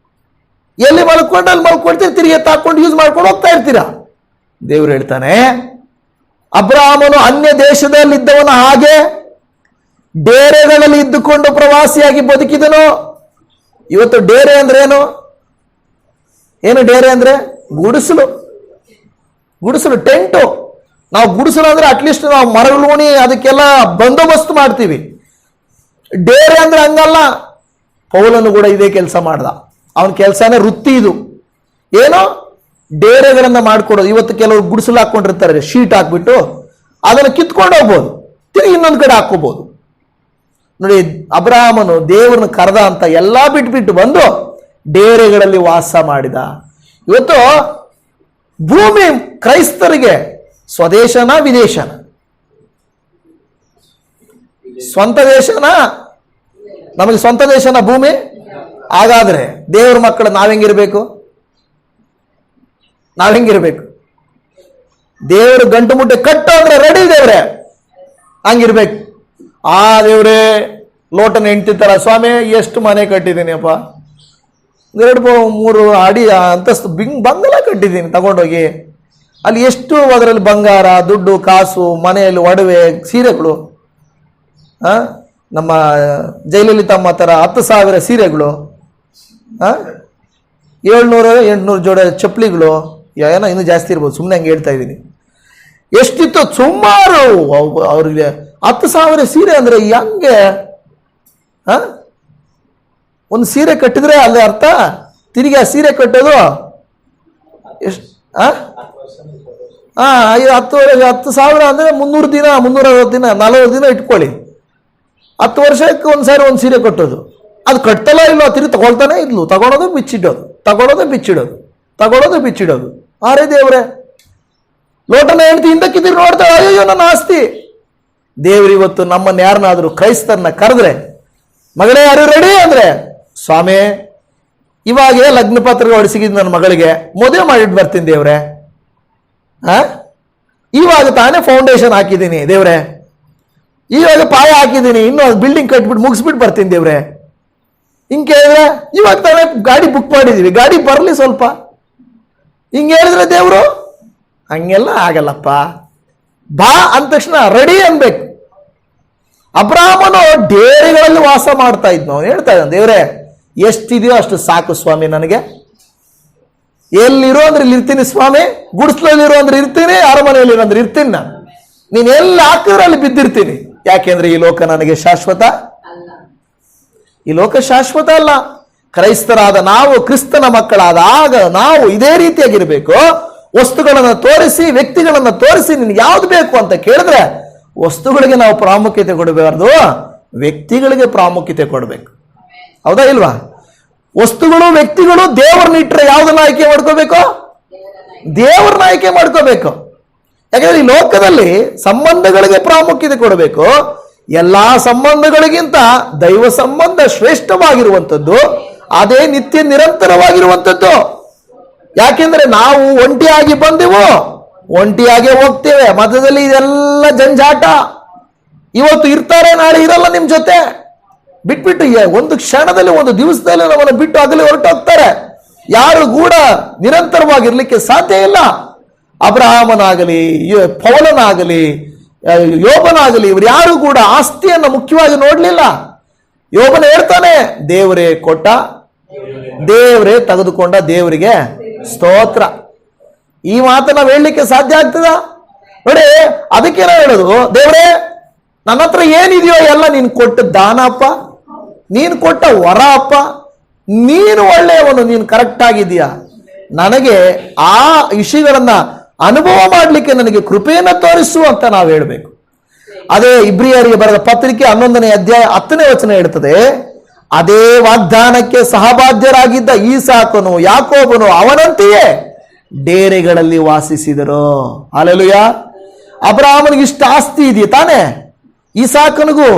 ಎಲ್ಲಿ ಮಲ್ಕೊಂಡು ಅಲ್ಲಿ ಮಲ್ಕೊಳ್ತೀರಿ, ತಿರುಗಿ ತಾಕೊಂಡು ಯೂಸ್ ಮಾಡ್ಕೊಂಡು ಹೋಗ್ತಾ ಇರ್ತೀರಾ. ದೇವ್ರು ಹೇಳ್ತಾನೆ, ಅಬ್ರಹಾಮನು ಅನ್ಯ ದೇಶದಲ್ಲಿದ್ದವನ ಹಾಗೆ ಡೇರೆಗಳಲ್ಲಿ ಇದ್ದುಕೊಂಡು ಪ್ರವಾಸಿಯಾಗಿ ಬದುಕಿದನು. ಇವತ್ತು ಡೇರೆ ಅಂದ್ರೆ ಏನು ಡೇರೆ ಅಂದ್ರೆ? ಗುಡಿಸಲು ಟೆಂಟು. ನಾವು ಗುಡಿಸಲು ಅಂದ್ರೆ ಅಟ್ಲೀಸ್ಟ್ ನಾವು ಮರಳುಣಿ ಅದಕ್ಕೆಲ್ಲ ಬಂದೋಬಸ್ತ್ ಮಾಡ್ತೀವಿ. ಡೇರೆ ಅಂದ್ರೆ ಹಂಗಲ್ಲ. ಪೌಲನು ಕೂಡ ಇದೇ ಕೆಲಸ ಮಾಡ್ದ. ಅವನ ಕೆಲಸನೇ ವೃತ್ತಿ ಇದು. ಏನೋ ಡೇರೆಗಳನ್ನ ಮಾಡ್ಕೊಡೋದು. ಇವತ್ತು ಕೆಲವರು ಗುಡಿಸಲು ಹಾಕೊಂಡಿರ್ತಾರೆ, ಶೀಟ್ ಹಾಕ್ಬಿಟ್ಟು ಅದನ್ನು ಕಿತ್ಕೊಂಡು ಹೋಗ್ಬೋದು, ತಿರುಗಿ ಇನ್ನೊಂದು ಕಡೆ ಹಾಕೋಬಹುದು. ನೋಡಿ, ಅಬ್ರಹಾಮನು ದೇವರನ್ನ ಕರೆದ ಅಂತ ಎಲ್ಲಾ ಬಿಟ್ಬಿಟ್ಟು ಬಂದು ಡೇರೆಗಳಲ್ಲಿ ವಾಸ ಮಾಡಿದ. ಇವತ್ತು ಭೂಮಿ ಕ್ರೈಸ್ತರಿಗೆ ಸ್ವದೇಶನ ವಿದೇಶನ? ಸ್ವಂತ ದೇಶನ? ನಮಗೆ ಸ್ವಂತ ದೇಶನ ಭೂಮಿ? ಹಾಗಾದ್ರೆ ದೇವರ ಮಕ್ಕಳು ನಾವೆಂಗಿರ್ಬೇಕು? ದೇವರು ಗಂಟು ಮುಟ್ಟೆ ಕಟ್ಟು ಅಂದ್ರೆ ರೆಡಿ ದೇವ್ರೆ, ಹಂಗಿರ್ಬೇಕು. ಆ ದೇವ್ರೆ ಲೋಟನ ಹೆಂಡ್ತಿರ್ತಾರ, ಸ್ವಾಮಿ ಎಷ್ಟು ಮನೆ ಕಟ್ಟಿದ್ದೀನಿ ಅಪ್ಪ, 2-3 ಅಡಿ ಅಂತಸ್ತು ಬಂಗಲ ಕಟ್ಟಿದ್ದೀನಿ ತಗೊಂಡೋಗಿ. ಅಲ್ಲಿ ಎಷ್ಟು ಅದರಲ್ಲಿ ಬಂಗಾರ, ದುಡ್ಡು, ಕಾಸು, ಮನೆಯಲ್ಲಿ ಒಡವೆ, ಸೀರೆಗಳು. ನಮ್ಮ ಜಯಲಲಿತಮ್ಮ ಥರ 10,000 ಸೀರೆಗಳು, 700-800 ಜೋಡ ಚಪ್ಪಲಿಗಳು, ಏನೋ ಇನ್ನೂ ಜಾಸ್ತಿ ಇರ್ಬೋದು, ಸುಮ್ಮನೆ ಹಂಗೆ ಹೇಳ್ತಾ ಇದ್ದೀನಿ. ಎಷ್ಟಿತ್ತು? ಸುಮಾರು ಅವ್ರಿಗೆ 10,000 ಸೀರೆ ಅಂದ್ರೆ ಹೆಂಗೆ? ಒಂದು ಸೀರೆ ಕಟ್ಟಿದ್ರೆ ಅಲ್ಲಿ ಅರ್ಥ, ತಿರುಗಿ ಆ ಸೀರೆ ಕಟ್ಟೋದು ಎಷ್ಟು? 10,000 ಅಂದ್ರೆ 300 ದಿನ, 360 ದಿನ, 40 ದಿನ ಇಟ್ಕೊಳ್ಳಿ. 10 ವರ್ಷಕ್ಕೆ ಒಂದ್ಸಾರಿ ಒಂದು ಸೀರೆ ಕಟ್ಟೋದು. ಅದು ಕಟ್ತಲ್ಲ ಇಲ್ವೋ, ತಿರುಗಿ ತಗೊಳ್ತಾನೆ ಇದ್ಲು, ತಗೊಳೋದು ಬಿಚ್ಚಿಡೋದು. ಆರೇ ದೇವ್ರೆ, ಲೋಟನ ಹೇಳ್ತಿ ಹಿಂದಕ್ಕಿದ್ದೀರಿ ನೋಡ್ತಾಳೆ, ಅಯ್ಯೋ ನನ್ನ ಆಸ್ತಿ. ದೇವ್ರು ಇವತ್ತು ನಮ್ಮನ್ನ ಯಾರನ್ನಾದ್ರೂ ಕ್ರೈಸ್ತರನ್ನ ಕರೆದ್ರೆ, ಮಗಳೇ ಯಾರು ರೆಡಿ ಅಂದ್ರೆ, ಸ್ವಾಮಿ ಇವಾಗೇ ಲಗ್ನ ಪತ್ರ ಹೊಡಿಸಿಗಿದ್ ನನ್ನ ಮಗಳಿಗೆ, ಮದುವೆ ಮಾಡಿಟ್ಟು ಬರ್ತೀನಿ ದೇವ್ರೆ. ಇವಾಗ ತಾನೇ ಫೌಂಡೇಶನ್ ಹಾಕಿದ್ದೀನಿ ದೇವ್ರೆ, ಇವಾಗ ಪಾಯ ಹಾಕಿದ್ದೀನಿ, ಇನ್ನು ಬಿಲ್ಡಿಂಗ್ ಕಟ್ಬಿಟ್ಟು ಮುಗಿಸ್ಬಿಟ್ಟು ಬರ್ತೀನಿ ದೇವ್ರೆ. ಹಿಂಗೆ ಕೇಳಿದ್ರೆ, ಇವಾಗ ತಾನೇ ಗಾಡಿ ಬುಕ್ ಮಾಡಿದೀವಿ, ಗಾಡಿ ಬರಲಿ ಸ್ವಲ್ಪ. ಹಿಂಗೆ ಹೇಳಿದ್ರೆ ದೇವ್ರು ಹಂಗೆಲ್ಲ ಆಗಲ್ಲಪ್ಪ. ಬಾ ಅಂದ ತಕ್ಷಣ ರೆಡಿ ಅನ್ಬೇಕು. ಅಬ್ರಹಾಮನು ಡೇರೆಗಳಲ್ಲಿ ವಾಸ ಮಾಡ್ತಾ ಇದ್ನು. ಹೇಳ್ತಾ ಇದ್ದಾನೆ, ದೇವ್ರೆ ಎಷ್ಟಿದೆಯೋ ಅಷ್ಟು ಸಾಕು ಸ್ವಾಮಿ ನನಗೆ. ಎಲ್ಲಿರೋ ಅಂದ್ರೆ ಇಲ್ಲಿ ಇರ್ತೀನಿ ಸ್ವಾಮಿ, ಗುಡಿಸ್ಲಲ್ಲಿರೋ ಅಂದ್ರೆ ಇರ್ತೀನಿ, ಅರಮನೆಯಲ್ಲಿರೋ ಅಂದ್ರೆ ಇರ್ತೀನಿ. ನಾನು ನೀನ್ ಎಲ್ಲಿ ಹಾಕಿದ್ರೆ ಅಲ್ಲಿ ಬಿದ್ದಿರ್ತೀನಿ. ಯಾಕೆಂದ್ರೆ ಈ ಲೋಕ ನನಗೆ ಶಾಶ್ವತ, ಈ ಲೋಕ ಶಾಶ್ವತ ಅಲ್ಲ. ಕ್ರೈಸ್ತರಾದ ನಾವು, ಕ್ರಿಸ್ತನ ಮಕ್ಕಳಾದಾಗ ನಾವು ಇದೇ ರೀತಿಯಾಗಿರ್ಬೇಕು. ವಸ್ತುಗಳನ್ನು ತೋರಿಸಿ, ವ್ಯಕ್ತಿಗಳನ್ನು ತೋರಿಸಿ, ನಿನ್ಗೆ ಯಾವ್ದು ಬೇಕು ಅಂತ ಕೇಳಿದ್ರೆ ವಸ್ತುಗಳಿಗೆ ನಾವು ಪ್ರಾಮುಖ್ಯತೆ ಕೊಡಬಾರ್ದು, ವ್ಯಕ್ತಿಗಳಿಗೆ ಪ್ರಾಮುಖ್ಯತೆ ಕೊಡಬೇಕು. ಹೌದಾ ಇಲ್ವಾ? ವಸ್ತುಗಳು, ವ್ಯಕ್ತಿಗಳು ದೇವರನ್ನ ಇಟ್ಟರೆ ಯಾವ್ದನ್ನ ಆಯ್ಕೆ ಮಾಡ್ಕೋಬೇಕು? ದೇವರನ್ನ ಆಯ್ಕೆ ಮಾಡ್ಕೋಬೇಕು. ಯಾಕಂದ್ರೆ ಈ ಲೋಕದಲ್ಲಿ ಸಂಬಂಧಗಳಿಗೆ ಪ್ರಾಮುಖ್ಯತೆ ಕೊಡಬೇಕು. ಎಲ್ಲಾ ಸಂಬಂಧಗಳಿಗಿಂತ ದೈವ ಸಂಬಂಧ ಶ್ರೇಷ್ಠವಾಗಿರುವಂಥದ್ದು, ಅದೇ ನಿತ್ಯ ನಿರಂತರವಾಗಿರುವಂಥದ್ದು. ಯಾಕೆಂದ್ರೆ ನಾವು ಒಂಟಿಯಾಗಿ ಬಂದೆವು, ಒಂಟಿಯಾಗೆ ಹೋಗ್ತೇವೆ. ಮಧ್ಯದಲ್ಲಿ ಇದೆಲ್ಲ ಜಂಜಾಟ. ಇವತ್ತು ಇರ್ತಾರೆ, ನಾಳೆ ಇರಲ್ಲ ನಿಮ್ ಜೊತೆ. ಬಿಟ್ಬಿಟ್ಟು ಒಂದು ಕ್ಷಣದಲ್ಲಿ, ಒಂದು ದಿವಸದಲ್ಲಿ ನಮ್ಮನ್ನು ಬಿಟ್ಟು ಆಗಲಿ ಹೊರಟೋಗ್ತಾರೆ. ಯಾರು ಕೂಡ ನಿರಂತರವಾಗಿರ್ಲಿಕ್ಕೆ ಸಾಧ್ಯ ಇಲ್ಲ. ಅಬ್ರಹಾಮನಾಗಲಿ, ಪೌಲನಾಗಲಿ, ಯೋಬನಾಗಲಿ, ಇವರು ಯಾರು ಕೂಡ ಆಸ್ತಿಯನ್ನು ಮುಖ್ಯವಾಗಿ ನೋಡ್ಲಿಲ್ಲ. ಯೋಬನ ಹೇಳ್ತಾನೆ, ದೇವರೇ ಕೊಟ್ಟ, ದೇವರೇ ತೆಗೆದುಕೊಂಡ, ದೇವರಿಗೆ ಸ್ತೋತ್ರ. ಈ ಮಾತನ್ನ ನಾವು ಹೇಳಲಿಕ್ಕೆ ಸಾಧ್ಯ ಆಗ್ತದ? ನೋಡಿ, ಅದಕ್ಕೆ ನಾವು ಹೇಳೋದು, ದೇವರೇ ನನ್ನ ಹತ್ರ ಏನಿದೆಯೋ ಎಲ್ಲ ನೀನು ಕೊಟ್ಟ ದಾನ ಅಪ್ಪ, ನೀನು ಕೊಟ್ಟ ವರ ಅಪ್ಪ, ನೀನು ಒಳ್ಳೆಯವನು, ನೀನು ಕರೆಕ್ಟ್ ಆಗಿದೀಯ. ನನಗೆ ಆ ವಿಷಯಗಳನ್ನ, ಅನುಭವ ಮಾಡಲಿಕ್ಕೆ ನನಗೆ ಕೃಪೆಯನ್ನು ತೋರಿಸು ಅಂತ ನಾವು ಹೇಳಬೇಕು. ಅದೇ ಇಬ್ರಿಯರಿಗೆ ಬರೆದ ಪತ್ರಿಕೆ 11ನೇ ಅಧ್ಯಾಯ 10ನೇ ವಚನ ಹೇಳ್ತದೆ, ಅದೇ ವಾಗ್ದಾನಕ್ಕೆ ಸಹಬಾಧ್ಯರಾಗಿದ್ದ ಈಸಾಕನು ಯಾಕೋಬನು ಅವನಂತೆಯೇ ಡೇರೆಗಳಲ್ಲಿ ವಾಸಿಸಿದರು. ಹಲ್ಲೆಲೂಯ. ಅಬ್ರಹಾಮನಿಗೆ ಇಷ್ಟ ಆಸ್ತಿ ಇದೆಯಾ ತಾನೆ, ಈಸಾಕನಿಗೂ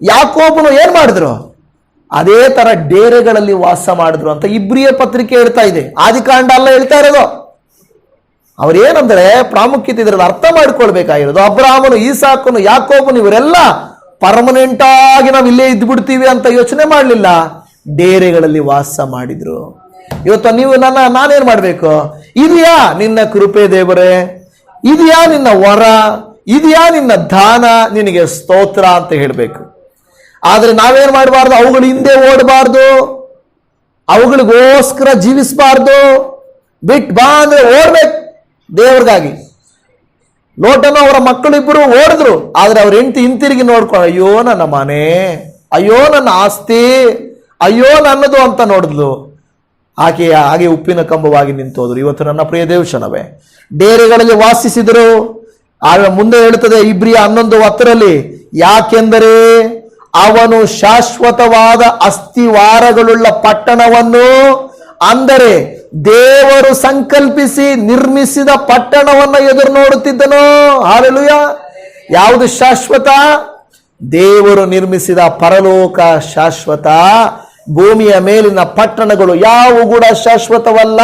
ಯಾಕೋಬನು ಏನ್ ಮಾಡಿದ್ರು, ಅದೇ ತರ ಡೇರೆಗಳಲ್ಲಿ ವಾಸ ಮಾಡಿದ್ರು ಅಂತ ಇಬ್ರಿಯ ಪತ್ರಿಕೆ ಹೇಳ್ತಾ ಇದೆ. ಆದಿಕಾಂಡ ಅಲ್ಲ ಹೇಳ್ತಾ ಇರೋದು. ಅವ್ರೇನಂದ್ರೆ ಪ್ರಾಮುಖ್ಯತೆ ಇದರಲ್ಲಿ ಅರ್ಥ ಮಾಡ್ಕೊಳ್ಬೇಕಾಗಿರೋದು, ಅಬ್ರಹಾಮನು ಈಸಾಕನು ಯಾಕೋಬನು ಇವರೆಲ್ಲ ಪರ್ಮನೆಂಟ್ ಆಗಿ ನಾವು ಇಲ್ಲೇ ಇದ್ದು ಬಿಡ್ತೀವಿ ಅಂತ ಯೋಚನೆ ಮಾಡಲಿಲ್ಲ, ಡೇರೆಗಳಲ್ಲಿ ವಾಸ ಮಾಡಿದ್ರು. ಇವತ್ತು ನೀವು ನಾನೇನ್ ಮಾಡ್ಬೇಕು, ಇದೆಯಾ ನಿನ್ನ ಕೃಪೆ ದೇವರೇ, ಇದೆಯಾ ನಿನ್ನ ವರ, ಇದೆಯಾ ನಿನ್ನ ದಾನ, ನಿನಗೆ ಸ್ತೋತ್ರ ಅಂತ ಹೇಳ್ಬೇಕು. ಆದ್ರೆ ನಾವೇನ್ ಮಾಡಬಾರ್ದು, ಅವುಗಳ ಹಿಂದೆ ಓಡಬಾರ್ದು, ಅವುಗಳಿಗೋಸ್ಕರ ಜೀವಿಸಬಾರ್ದು. ಬಿಟ್ ಬಾ ಅಂದ್ರೆ ಓಡ್ಬೇಕು ದೇವ್ರಿಗಾಗಿ. ಲೋಟನು ಅವರ ಮಕ್ಕಳಿಬ್ಬರು ಓಡಿದ್ರು, ಆದ್ರೆ ಅವ್ರ ಹೆಂಡತಿ ಹಿಂತಿರುಗಿ ನೋಡ್ಕೊಂಡು ಅಯ್ಯೋ ನನ್ನ ಮನೆ, ಅಯ್ಯೋ ನನ್ನ ಆಸ್ತಿ, ಅಯ್ಯೋ ನನ್ನದು ಅಂತ ನೋಡಿದ್ಲು. ಹಾಗೆ ಉಪ್ಪಿನ ಕಂಬವಾಗಿ ನಿಂತೋದ್ರು. ಇವತ್ತು ನನ್ನ ಪ್ರಿಯ ದೇವಶನವೇ, ಡೇರೆಗಳಲ್ಲಿ ವಾಸಿಸಿದರು. ಆಗ ಮುಂದೆ ಹೇಳ್ತದೆ ಇಬ್ರಿಯ 11:10, ಯಾಕೆಂದರೆ ಅವನು ಶಾಶ್ವತವಾದ ಅಸ್ಥಿವಾರಗಳುಳ್ಳ ಪಟ್ಟಣವನ್ನು, ಅಂದರೆ ದೇವರು ಸಂಕಲ್ಪಿಸಿ ನಿರ್ಮಿಸಿದ ಪಟ್ಟಣವನ್ನು ಎದುರು ನೋಡುತ್ತಿದ್ದನು. ಹಲ್ಲೆಲೂಯಾ. ಯಾವುದು ಶಾಶ್ವತ? ದೇವರು ನಿರ್ಮಿಸಿದ ಪರಲೋಕ ಶಾಶ್ವತ. ಭೂಮಿಯ ಮೇಲಿನ ಪಟ್ಟಣಗಳು ಯಾವು ಕೂಡ ಶಾಶ್ವತವಲ್ಲ.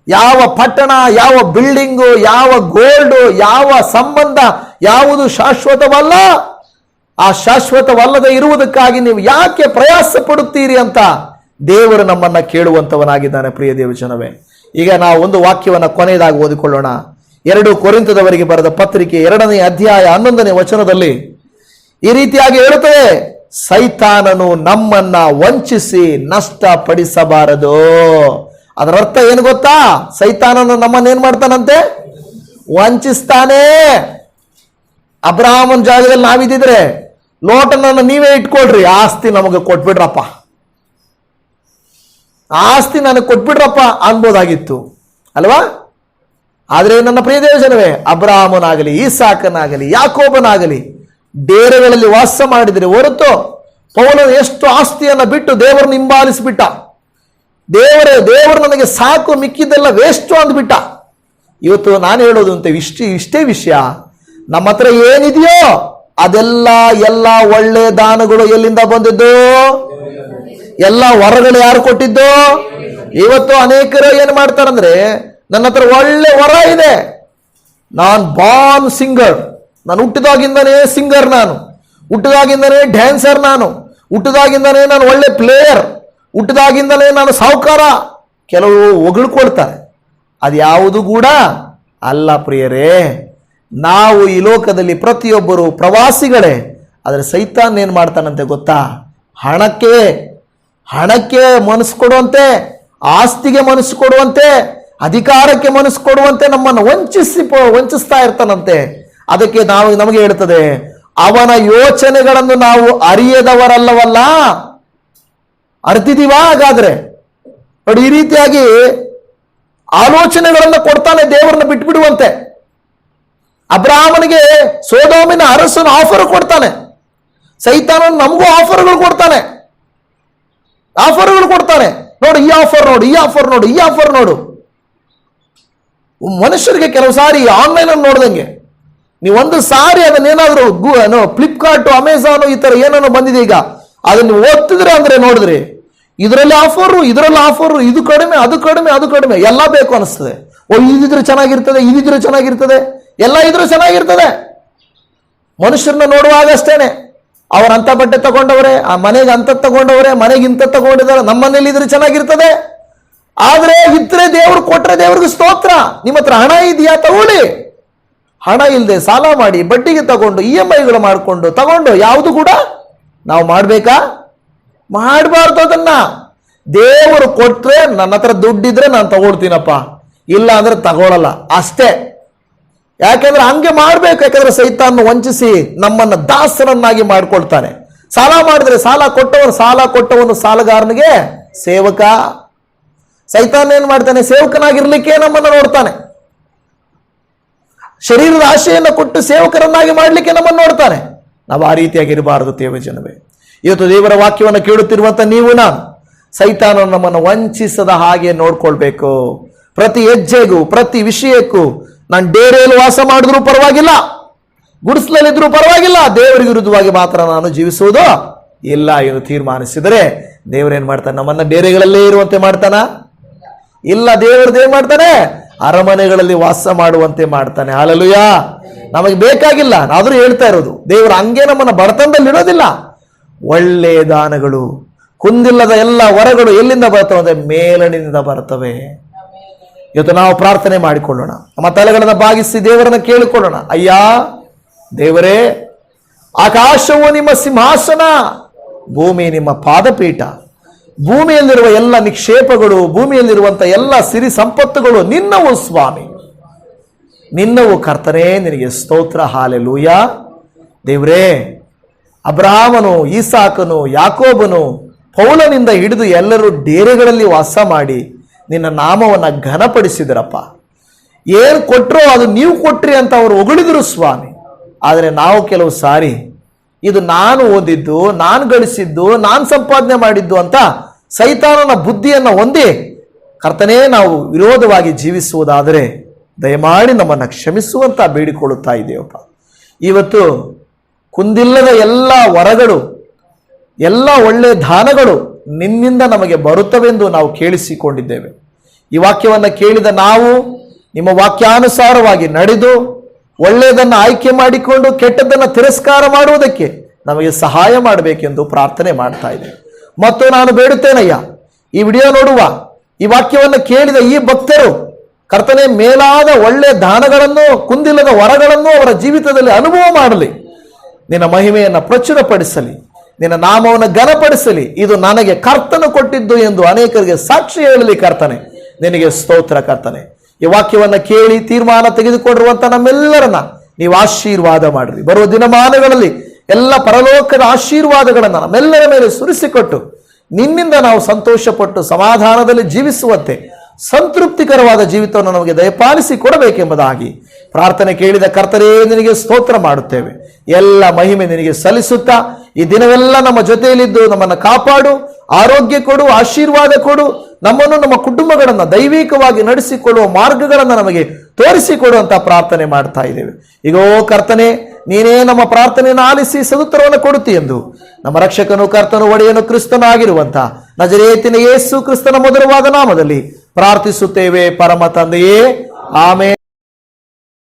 ಯಾವ ಪಟ್ಟಣ, ಯಾವ ಬಿಲ್ಡಿಂಗು, ಯಾವ ಗೋಲ್ಡು, ಯಾವ ಸಂಬಂಧ ಯಾವುದು ಶಾಶ್ವತವಲ್ಲ. ಆ ಶಾಶ್ವತವಲ್ಲದೆ ಇರುವುದಕ್ಕಾಗಿ ನೀವು ಯಾಕೆ ಪ್ರಯಾಸ ಪಡುತ್ತೀರಿ ಅಂತ ದೇವರು ನಮ್ಮನ್ನ ಕೇಳುವಂತವನಾಗಿದ್ದಾನೆ. ಪ್ರಿಯ ದೇವಜನವೇ, ಈಗ ನಾವು ಒಂದು ವಾಕ್ಯವನ್ನು ಕೊನೆಯದಾಗಿ ಓದಿಕೊಳ್ಳೋಣ. 2 ಕೊರಿಂಥದವರಿಗೆ ಬರೆದ ಪತ್ರಿಕೆ 2ನೇ ಅಧ್ಯಾಯ 11ನೇ ವಚನದಲ್ಲಿ ಈ ರೀತಿಯಾಗಿ ಹೇಳುತ್ತದೆ, ಸೈತಾನನು ನಮ್ಮನ್ನ ವಂಚಿಸಿ ನಷ್ಟಪಡಿಸಬಾರದು. ಅದರ ಅರ್ಥ ಏನು ಗೊತ್ತಾ? ಸೈತಾನನು ನಮ್ಮನ್ನ ಏನ್ ಮಾಡ್ತಾನಂತೆ? ವಂಚಿಸ್ತಾನೆ. ಅಬ್ರಹಾಮನ ಜಾಗದಲ್ಲಿ ನಾವಿದ್ದಿದ್ರೆ ಲೋಟನನ್ನು ನೀವೇ ಇಟ್ಕೊಳ್ರಿ, ಆಸ್ತಿ ನಮಗೆ ಕೊಟ್ಬಿಡ್ರಪ್ಪ, ಆಸ್ತಿ ನನಗೆ ಕೊಟ್ಬಿಡ್ರಪ್ಪ ಅನ್ಬೋದಾಗಿತ್ತು ಅಲ್ವಾ? ಆದ್ರೆ ನನ್ನ ಪ್ರಿಯ ದೇವಜನವೇ, ಅಬ್ರಹಾಮನಾಗಲಿ, ಈಸಾಕನಾಗಲಿ, ಯಾಕೋಬನಾಗಲಿ ಡೇರೆಗಳಲ್ಲಿ ವಾಸ ಮಾಡಿದರೆ ಹೊರತು ಪೌಲನು ಎಷ್ಟು ಆಸ್ತಿಯನ್ನು ಬಿಟ್ಟು ದೇವರನ್ನು ಹಿಂಬಾಲಿಸಿಬಿಟ್ಟ. ದೇವರು ನನಗೆ ಸಾಕು, ಮಿಕ್ಕಿದ್ದೆಲ್ಲ ವೇಸ್ಟು ಅಂದ್ಬಿಟ್ಟ. ಇವತ್ತು ನಾನು ಹೇಳೋದು ಅಂತ ಇಷ್ಟೇ ವಿಷಯ. ನಮ್ಮ ಹತ್ರ ಏನಿದೆಯೋ ಎಲ್ಲ ಒಳ್ಳೆ ದಾನಗಳು ಎಲ್ಲಿಂದ ಬಂದಿದ್ದು? ಎಲ್ಲ ವರಗಳು ಯಾರು ಕೊಟ್ಟಿದ್ದು? ಇವತ್ತು ಅನೇಕರು ಏನ್ ಮಾಡ್ತಾರಂದ್ರೆ, ನನ್ನ ಹತ್ರ ಒಳ್ಳೆ ವರ ಇದೆ, ನಾನ್ ಬಾರ್ನ್ ಸಿಂಗರ್, ನಾನು ಹುಟ್ಟಿದಾಗಿಂದನೇ ಸಿಂಗರ್, ನಾನು ಹುಟ್ಟಿದಾಗಿಂದನೇ ಡ್ಯಾನ್ಸರ್, ನಾನು ಹುಟ್ಟಿದಾಗಿಂದನೇ ನಾನು ಒಳ್ಳೆ ಪ್ಲೇಯರ್, ಹುಟ್ಟಿದಾಗಿಂದಲೇ ನಾನು ಸಾಹುಕಾರ. ಕೆಲವು ಹೊಗಳ್ಕೊಳ್ತಾರೆ. ಅದು ಯಾವುದು ಕೂಡ ಅಲ್ಲ ಪ್ರಿಯರೇ. ನಾವು ಈ ಲೋಕದಲ್ಲಿ ಪ್ರತಿಯೊಬ್ಬರು ಪ್ರವಾಸಿಗಳೇ. ಆದರೆ ಸೈತಾನ್ ಏನ್ ಮಾಡ್ತಾನಂತೆ ಗೊತ್ತಾ? ಹಣಕ್ಕೆ ಮನಸ್ಸು ಕೊಡುವಂತೆ, ಆಸ್ತಿಗೆ ಮನಸ್ಸು ಕೊಡುವಂತೆ, ಅಧಿಕಾರಕ್ಕೆ ಮನಸ್ಸು ಕೊಡುವಂತೆ ನಮ್ಮನ್ನು ವಂಚಿಸ್ತಾ ಇರ್ತಾನಂತೆ. ಅದಕ್ಕೆ ನಮಗೆ ಹೇಳ್ತದೆ, ಅವನ ಯೋಚನೆಗಳನ್ನು ನಾವು ಅರಿಯದವರಲ್ಲವಲ್ಲ. ಅರ್ತಿದೀವಾ? ಹಾಗಾದ್ರೆ ನೋಡಿ, ಈ ರೀತಿಯಾಗಿ ಆಲೋಚನೆಗಳನ್ನು ಕೊಡ್ತಾನೆ ದೇವರನ್ನ ಬಿಟ್ಬಿಡುವಂತೆ. ಅಬ್ರಹಾಮನಿಗೆ ಸೋದೋಮಿನ ಅರಸನ ಆಫರ್ ಕೊಡ್ತಾನೆ, ಸೈತಾನ ನಮಗೂ ಆಫರ್ಗಳು ಕೊಡ್ತಾನೆ. ನೋಡಿ, ಈ ಆಫರ್ ನೋಡು, ಈ ಆಫರ್ ನೋಡು, ಈ ಆಫರ್ ನೋಡು. ಮನುಷ್ಯರಿಗೆ ಕೆಲವು ಸಾರಿ ಆನ್ಲೈನ್ ಅಲ್ಲಿ ನೋಡ್ದಂಗೆ, ನೀವು ಒಂದು ಸಾರಿ ಅದನ್ನೇನಾದ್ರೂ ಫ್ಲಿಪ್ಕಾರ್ಟ್, ಅಮೆಝಾನ್ ಈ ತರ ಏನೇನೋ ಬಂದಿದೆ ಈಗ, ಅದನ್ನು ಓದ್ತಿದ್ರೆ ಅಂದ್ರೆ ನೋಡಿದ್ರಿ, ಇದರಲ್ಲಿ ಆಫರು, ಇದು ಕಡಿಮೆ, ಅದು ಕಡಿಮೆ, ಎಲ್ಲ ಬೇಕು ಅನಿಸ್ತದೆ. ಇದಿದ್ರೆ ಚೆನ್ನಾಗಿರ್ತದೆ, ಎಲ್ಲ ಇದ್ರೂ ಚೆನ್ನಾಗಿರ್ತದೆ. ಮನುಷ್ಯರನ್ನ ನೋಡುವಾಗ ಅಷ್ಟೇನೆ, ಅವರಂತ ಬಟ್ಟೆ ತಗೊಂಡವರೇ, ಆ ಮನೆಗೆ ಅಂತ ತಗೊಂಡವರೇ, ಮನೆಗೆ ಇಂಥ ತಗೊಂಡಿದ್ದಾರೆ, ನಮ್ಮ ಮನೇಲಿ ಇದ್ರೆ ಚೆನ್ನಾಗಿರ್ತದೆ. ಆದ್ರೆ ಇದ್ರೆ ದೇವ್ರು ಕೊಟ್ರೆ ದೇವ್ರಿಗೆ ಸ್ತೋತ್ರ. ನಿಮ್ಮ ಹತ್ರ ಹಣ ಇದೆಯಾ? ತಗೊಳ್ಳಿ. ಹಣ ಇಲ್ಲದೆ ಸಾಲ ಮಾಡಿ, ಬಡ್ಡಿಗೆ ತಗೊಂಡು, EMIಗಳು ಮಾಡಿಕೊಂಡು ತಗೊಂಡು ಯಾವುದು ಕೂಡ ನಾವು ಮಾಡ್ಬೇಕಾ? ಮಾಡಬಾರ್ದು. ಅದನ್ನ ದೇವರು ಕೊಟ್ರೆ, ನನ್ನ ಹತ್ರ ದುಡ್ಡಿದ್ರೆ ನಾನು ತಗೊಳ್ತೀನಪ್ಪ, ಇಲ್ಲ ಅಂದ್ರೆ ತಗೊಳ್ಳಲ್ಲ ಅಷ್ಟೇ. ಯಾಕೆಂದ್ರೆ ಹಂಗೆ ಮಾಡ್ಬೇಕು. ಯಾಕಂದ್ರೆ ಸೈತಾನ್ ವಂಚಿಸಿ ನಮ್ಮನ್ನ ದಾಸರನ್ನಾಗಿ ಮಾಡ್ಕೊಳ್ತಾನೆ. ಸಾಲ ಮಾಡಿದ್ರೆ ಸಾಲ ಕೊಟ್ಟವನು ಸಾಲಗಾರನಿಗೆ ಸೇವಕ. ಸೈತಾನ್ ಏನ್ ಮಾಡ್ತಾನೆ? ಸೇವಕನಾಗಿರ್ಲಿಕ್ಕೆ ನಮ್ಮನ್ನ ನೋಡ್ತಾನೆ. ಶರೀರದ ಆಶೆಯನ್ನು ಕೊಟ್ಟು ಸೇವಕರನ್ನಾಗಿ ಮಾಡಲಿಕ್ಕೆ ನಮ್ಮನ್ನು ನೋಡ್ತಾನೆ. ನಾವು ಆ ರೀತಿಯಾಗಿ ಇರಬಾರದು ದೇವಜನವೇ. ಇವತ್ತು ದೇವರ ವಾಕ್ಯವನ್ನು ಕೇಳುತ್ತಿರುವಂಥ ನೀವು ನಾನು ಸೈತಾನನು ನಮ್ಮನ್ನು ವಂಚಿಸದ ಹಾಗೆ ನೋಡ್ಕೊಳ್ಬೇಕು. ಪ್ರತಿ ಹೆಜ್ಜೆಗೂ ಪ್ರತಿ ವಿಷಯಕ್ಕೂ ನಾನು ಡೇರೆಯಲ್ಲಿ ವಾಸ ಮಾಡಿದ್ರೂ ಪರವಾಗಿಲ್ಲ, ಗುಡಿಸಲಲ್ಲಿದ್ರೂ ಪರವಾಗಿಲ್ಲ, ದೇವರಿಗೆ ವಿರುದ್ಧವಾಗಿ ಮಾತ್ರ ನಾನು ಜೀವಿಸುವುದು ಇಲ್ಲ ಎಂದು ತೀರ್ಮಾನಿಸಿದರೆ ದೇವರೇನು ಮಾಡ್ತಾನೆ? ನಮ್ಮನ್ನ ಡೇರೆಗಳಲ್ಲೇ ಇರುವಂತೆ ಮಾಡ್ತಾನ? ಇಲ್ಲ, ದೇವರದ್ದು ಏನ್ ಮಾಡ್ತಾನೆ? ಅರಮನೆಗಳಲ್ಲಿ ವಾಸ ಮಾಡುವಂತೆ ಮಾಡ್ತಾನೆ. ಹಲ್ಲೆಲೂಯಾ. ನಮಗೆ ಬೇಕಾಗಿಲ್ಲ, ಆದರೂ ಹೇಳ್ತಾ ಇರೋದು ದೇವರು ಹಂಗೆ ನಮ್ಮನ್ನ ಬಡತನದಲ್ಲಿ ಇಡೋದಿಲ್ಲ. ಒಳ್ಳೆಯ ದಾನಗಳು, ಕುಂದಿಲ್ಲದ ಎಲ್ಲ ವರಗಳು ಎಲ್ಲಿಂದ ಬರ್ತವೆ ಅಂದ್ರೆ ಮೇಲಣಿನಿಂದ ಬರ್ತವೆ. ಇವತ್ತು ನಾವು ಪ್ರಾರ್ಥನೆ ಮಾಡಿಕೊಳ್ಳೋಣ, ನಮ್ಮ ತಲೆಗಳನ್ನು ಬಾಗಿಸಿ ದೇವರನ್ನ ಕೇಳಿಕೊಳ್ಳೋಣ. ಅಯ್ಯ ದೇವರೇ, ಆಕಾಶವು ನಿಮ್ಮ ಸಿಂಹಾಸನ, ಭೂಮಿ ನಿಮ್ಮ ಪಾದಪೀಠ. ಭೂಮಿಯಲ್ಲಿರುವ ಎಲ್ಲ ನಿಕ್ಷೇಪಗಳು, ಭೂಮಿಯಲ್ಲಿರುವಂಥ ಎಲ್ಲ ಸಿರಿ ಸಂಪತ್ತುಗಳು ನಿನ್ನವು ಸ್ವಾಮಿ, ನಿನ್ನವು ಕರ್ತನೇ. ನಿನಗೆ ಸ್ತೋತ್ರ. ಹಾಲೆಲೂಯಾ. ದೇವರೇ, ಅಬ್ರಹಾಮನು, ಈಸಾಕನು, ಯಾಕೋಬನು, ಪೌಲನಿಂದ ಹಿಡಿದು ಎಲ್ಲರೂ ಡೇರೆಗಳಲ್ಲಿ ವಾಸ ಮಾಡಿ ನಿನ್ನ ನಾಮವನ್ನು ಘನಪಡಿಸಿದರಪ್ಪ. ಏನು ಕೊಟ್ಟರೋ ಅದು ನೀವು ಕೊಟ್ರಿ ಅಂತ ಅವರು ಹೊಗಳಿದ್ರು ಸ್ವಾಮಿ. ಆದರೆ ನಾವು ಕೆಲವು ಸಾರಿ ಇದು ನಾನು ಓದಿದ್ದು, ನಾನು ಗಳಿಸಿದ್ದು, ನಾನು ಸಂಪಾದನೆ ಮಾಡಿದ್ದು ಅಂತ ಸೈತಾನನ ಬುದ್ಧಿಯನ್ನು ಹೊಂದಿ ಕರ್ತನೇ ನಾವು ವಿರೋಧವಾಗಿ ಜೀವಿಸುವುದಾದರೆ ದಯಮಾಡಿ ನಮ್ಮನ್ನು ಕ್ಷಮಿಸುವಂತ ಬೇಡಿಕೊಳ್ಳುತ್ತಾ ಇದ್ದೇವಪ್ಪ. ಇವತ್ತು ಕುಂದಿಲ್ಲದ ಎಲ್ಲ ವರಗಳು, ಎಲ್ಲ ಒಳ್ಳೆಯ ದಾನಗಳು ನಿನ್ನಿಂದ ನಮಗೆ ಬರುತ್ತವೆಂದು ನಾವು ಕೇಳಿಸಿಕೊಂಡಿದ್ದೇವೆ. ಈ ವಾಕ್ಯವನ್ನು ಕೇಳಿದ ನಾವು ನಿಮ್ಮ ವಾಕ್ಯಾನುಸಾರವಾಗಿ ನಡೆದು ಒಳ್ಳೆಯದನ್ನು ಆಯ್ಕೆ ಮಾಡಿಕೊಂಡು ಕೆಟ್ಟದ್ದನ್ನು ತಿರಸ್ಕಾರ ಮಾಡುವುದಕ್ಕೆ ನಮಗೆ ಸಹಾಯ ಮಾಡಬೇಕೆಂದು ಪ್ರಾರ್ಥನೆ ಮಾಡ್ತಾ ಇದ್ದೇವೆ. ಮತ್ತು ನಾನು ಬೇಡುತ್ತೇನಯ್ಯ, ಈ ವಿಡಿಯೋ ನೋಡುವ, ಈ ವಾಕ್ಯವನ್ನು ಕೇಳಿದ ಈ ಭಕ್ತರು ಕರ್ತನೆ ಮೇಲಾದ ಒಳ್ಳೆಯ ದಾನಗಳನ್ನು, ಕುಂದಿಲ್ಲದ ವರಗಳನ್ನು ಅವರ ಜೀವಿತದಲ್ಲಿ ಅನುಭವ ಮಾಡಲಿ, ನಿನ್ನ ಮಹಿಮೆಯನ್ನು ಪ್ರಚುರಪಡಿಸಲಿ, ನಿನ್ನ ನಾಮವನ್ನು ಘನಪಡಿಸಲಿ. ಇದು ನನಗೆ ಕರ್ತನು ಕೊಟ್ಟಿದ್ದು ಎಂದು ಅನೇಕರಿಗೆ ಸಾಕ್ಷಿ ಹೇಳಲಿ ಕರ್ತನೆ. ನಿನಗೆ ಸ್ತೋತ್ರ ಕರ್ತನೆ. ಈ ವಾಕ್ಯವನ್ನು ಕೇಳಿ ತೀರ್ಮಾನ ತೆಗೆದುಕೊಂಡಿರುವಂಥ ನಮ್ಮೆಲ್ಲರನ್ನ ನೀವು ಆಶೀರ್ವಾದ ಮಾಡಿರಿ. ಬರುವ ದಿನಮಾನಗಳಲ್ಲಿ ಎಲ್ಲ ಪರಲೋಕದ ಆಶೀರ್ವಾದಗಳನ್ನು ನಮ್ಮೆಲ್ಲರ ಮೇಲೆ ಸುರಿಸಿಕೊಟ್ಟು ನಿನ್ನಿಂದ ನಾವು ಸಂತೋಷಪಟ್ಟು ಸಮಾಧಾನದಲ್ಲಿ ಜೀವಿಸುವಂತೆ ಸಂತೃಪ್ತಿಕರವಾದ ಜೀವಿತವನ್ನು ನಮಗೆ ದಯಪಾಲಿಸಿ ಕೊಡಬೇಕೆಂಬುದಾಗಿ ಪ್ರಾರ್ಥನೆ ಕೇಳಿದ ಕರ್ತರೇ ನಿನಗೆ ಸ್ತೋತ್ರ ಮಾಡುತ್ತೇವೆ. ಎಲ್ಲ ಮಹಿಮೆ ನಿನಗೆ ಸಲ್ಲಿಸುತ್ತಾ ಈ ದಿನವೆಲ್ಲ ನಮ್ಮ ಜೊತೆಯಲ್ಲಿದ್ದು ನಮ್ಮನ್ನು ಕಾಪಾಡು, ಆರೋಗ್ಯ ಕೊಡು, ಆಶೀರ್ವಾದ ಕೊಡು, ನಮ್ಮನ್ನು ನಮ್ಮ ಕುಟುಂಬಗಳನ್ನು ದೈವಿಕವಾಗಿ ನಡೆಸಿಕೊಳ್ಳುವ ಮಾರ್ಗಗಳನ್ನು ನಮಗೆ ತೋರಿಸಿಕೊಡುವಂತ ಪ್ರಾರ್ಥನೆ ಮಾಡ್ತಾ ಇದ್ದೇವೆ. ಈಗೋ ಕರ್ತನೆ, ನೀನೇ ನಮ್ಮ ಪ್ರಾರ್ಥನೆಯನ್ನು ಆಲಿಸಿ ಸದುತ್ತರವನ್ನು ಕೊಡುತ್ತಿ ಎಂದು ನಮ್ಮ ರಕ್ಷಕನು, ಕರ್ತನು, ಒಡೆಯನು, ಕ್ರಿಸ್ತನಾಗಿರುವಂತ ನಜರೇತಿನ ಯೇಸು ಕ್ರಿಸ್ತನ ಮಧುರವಾದ ನಾಮದಲ್ಲಿ ಪ್ರಾರ್ಥಿಸುತ್ತೇವೆ ಪರಮ ತಂದೆಯೇ, ಆಮೇನ್.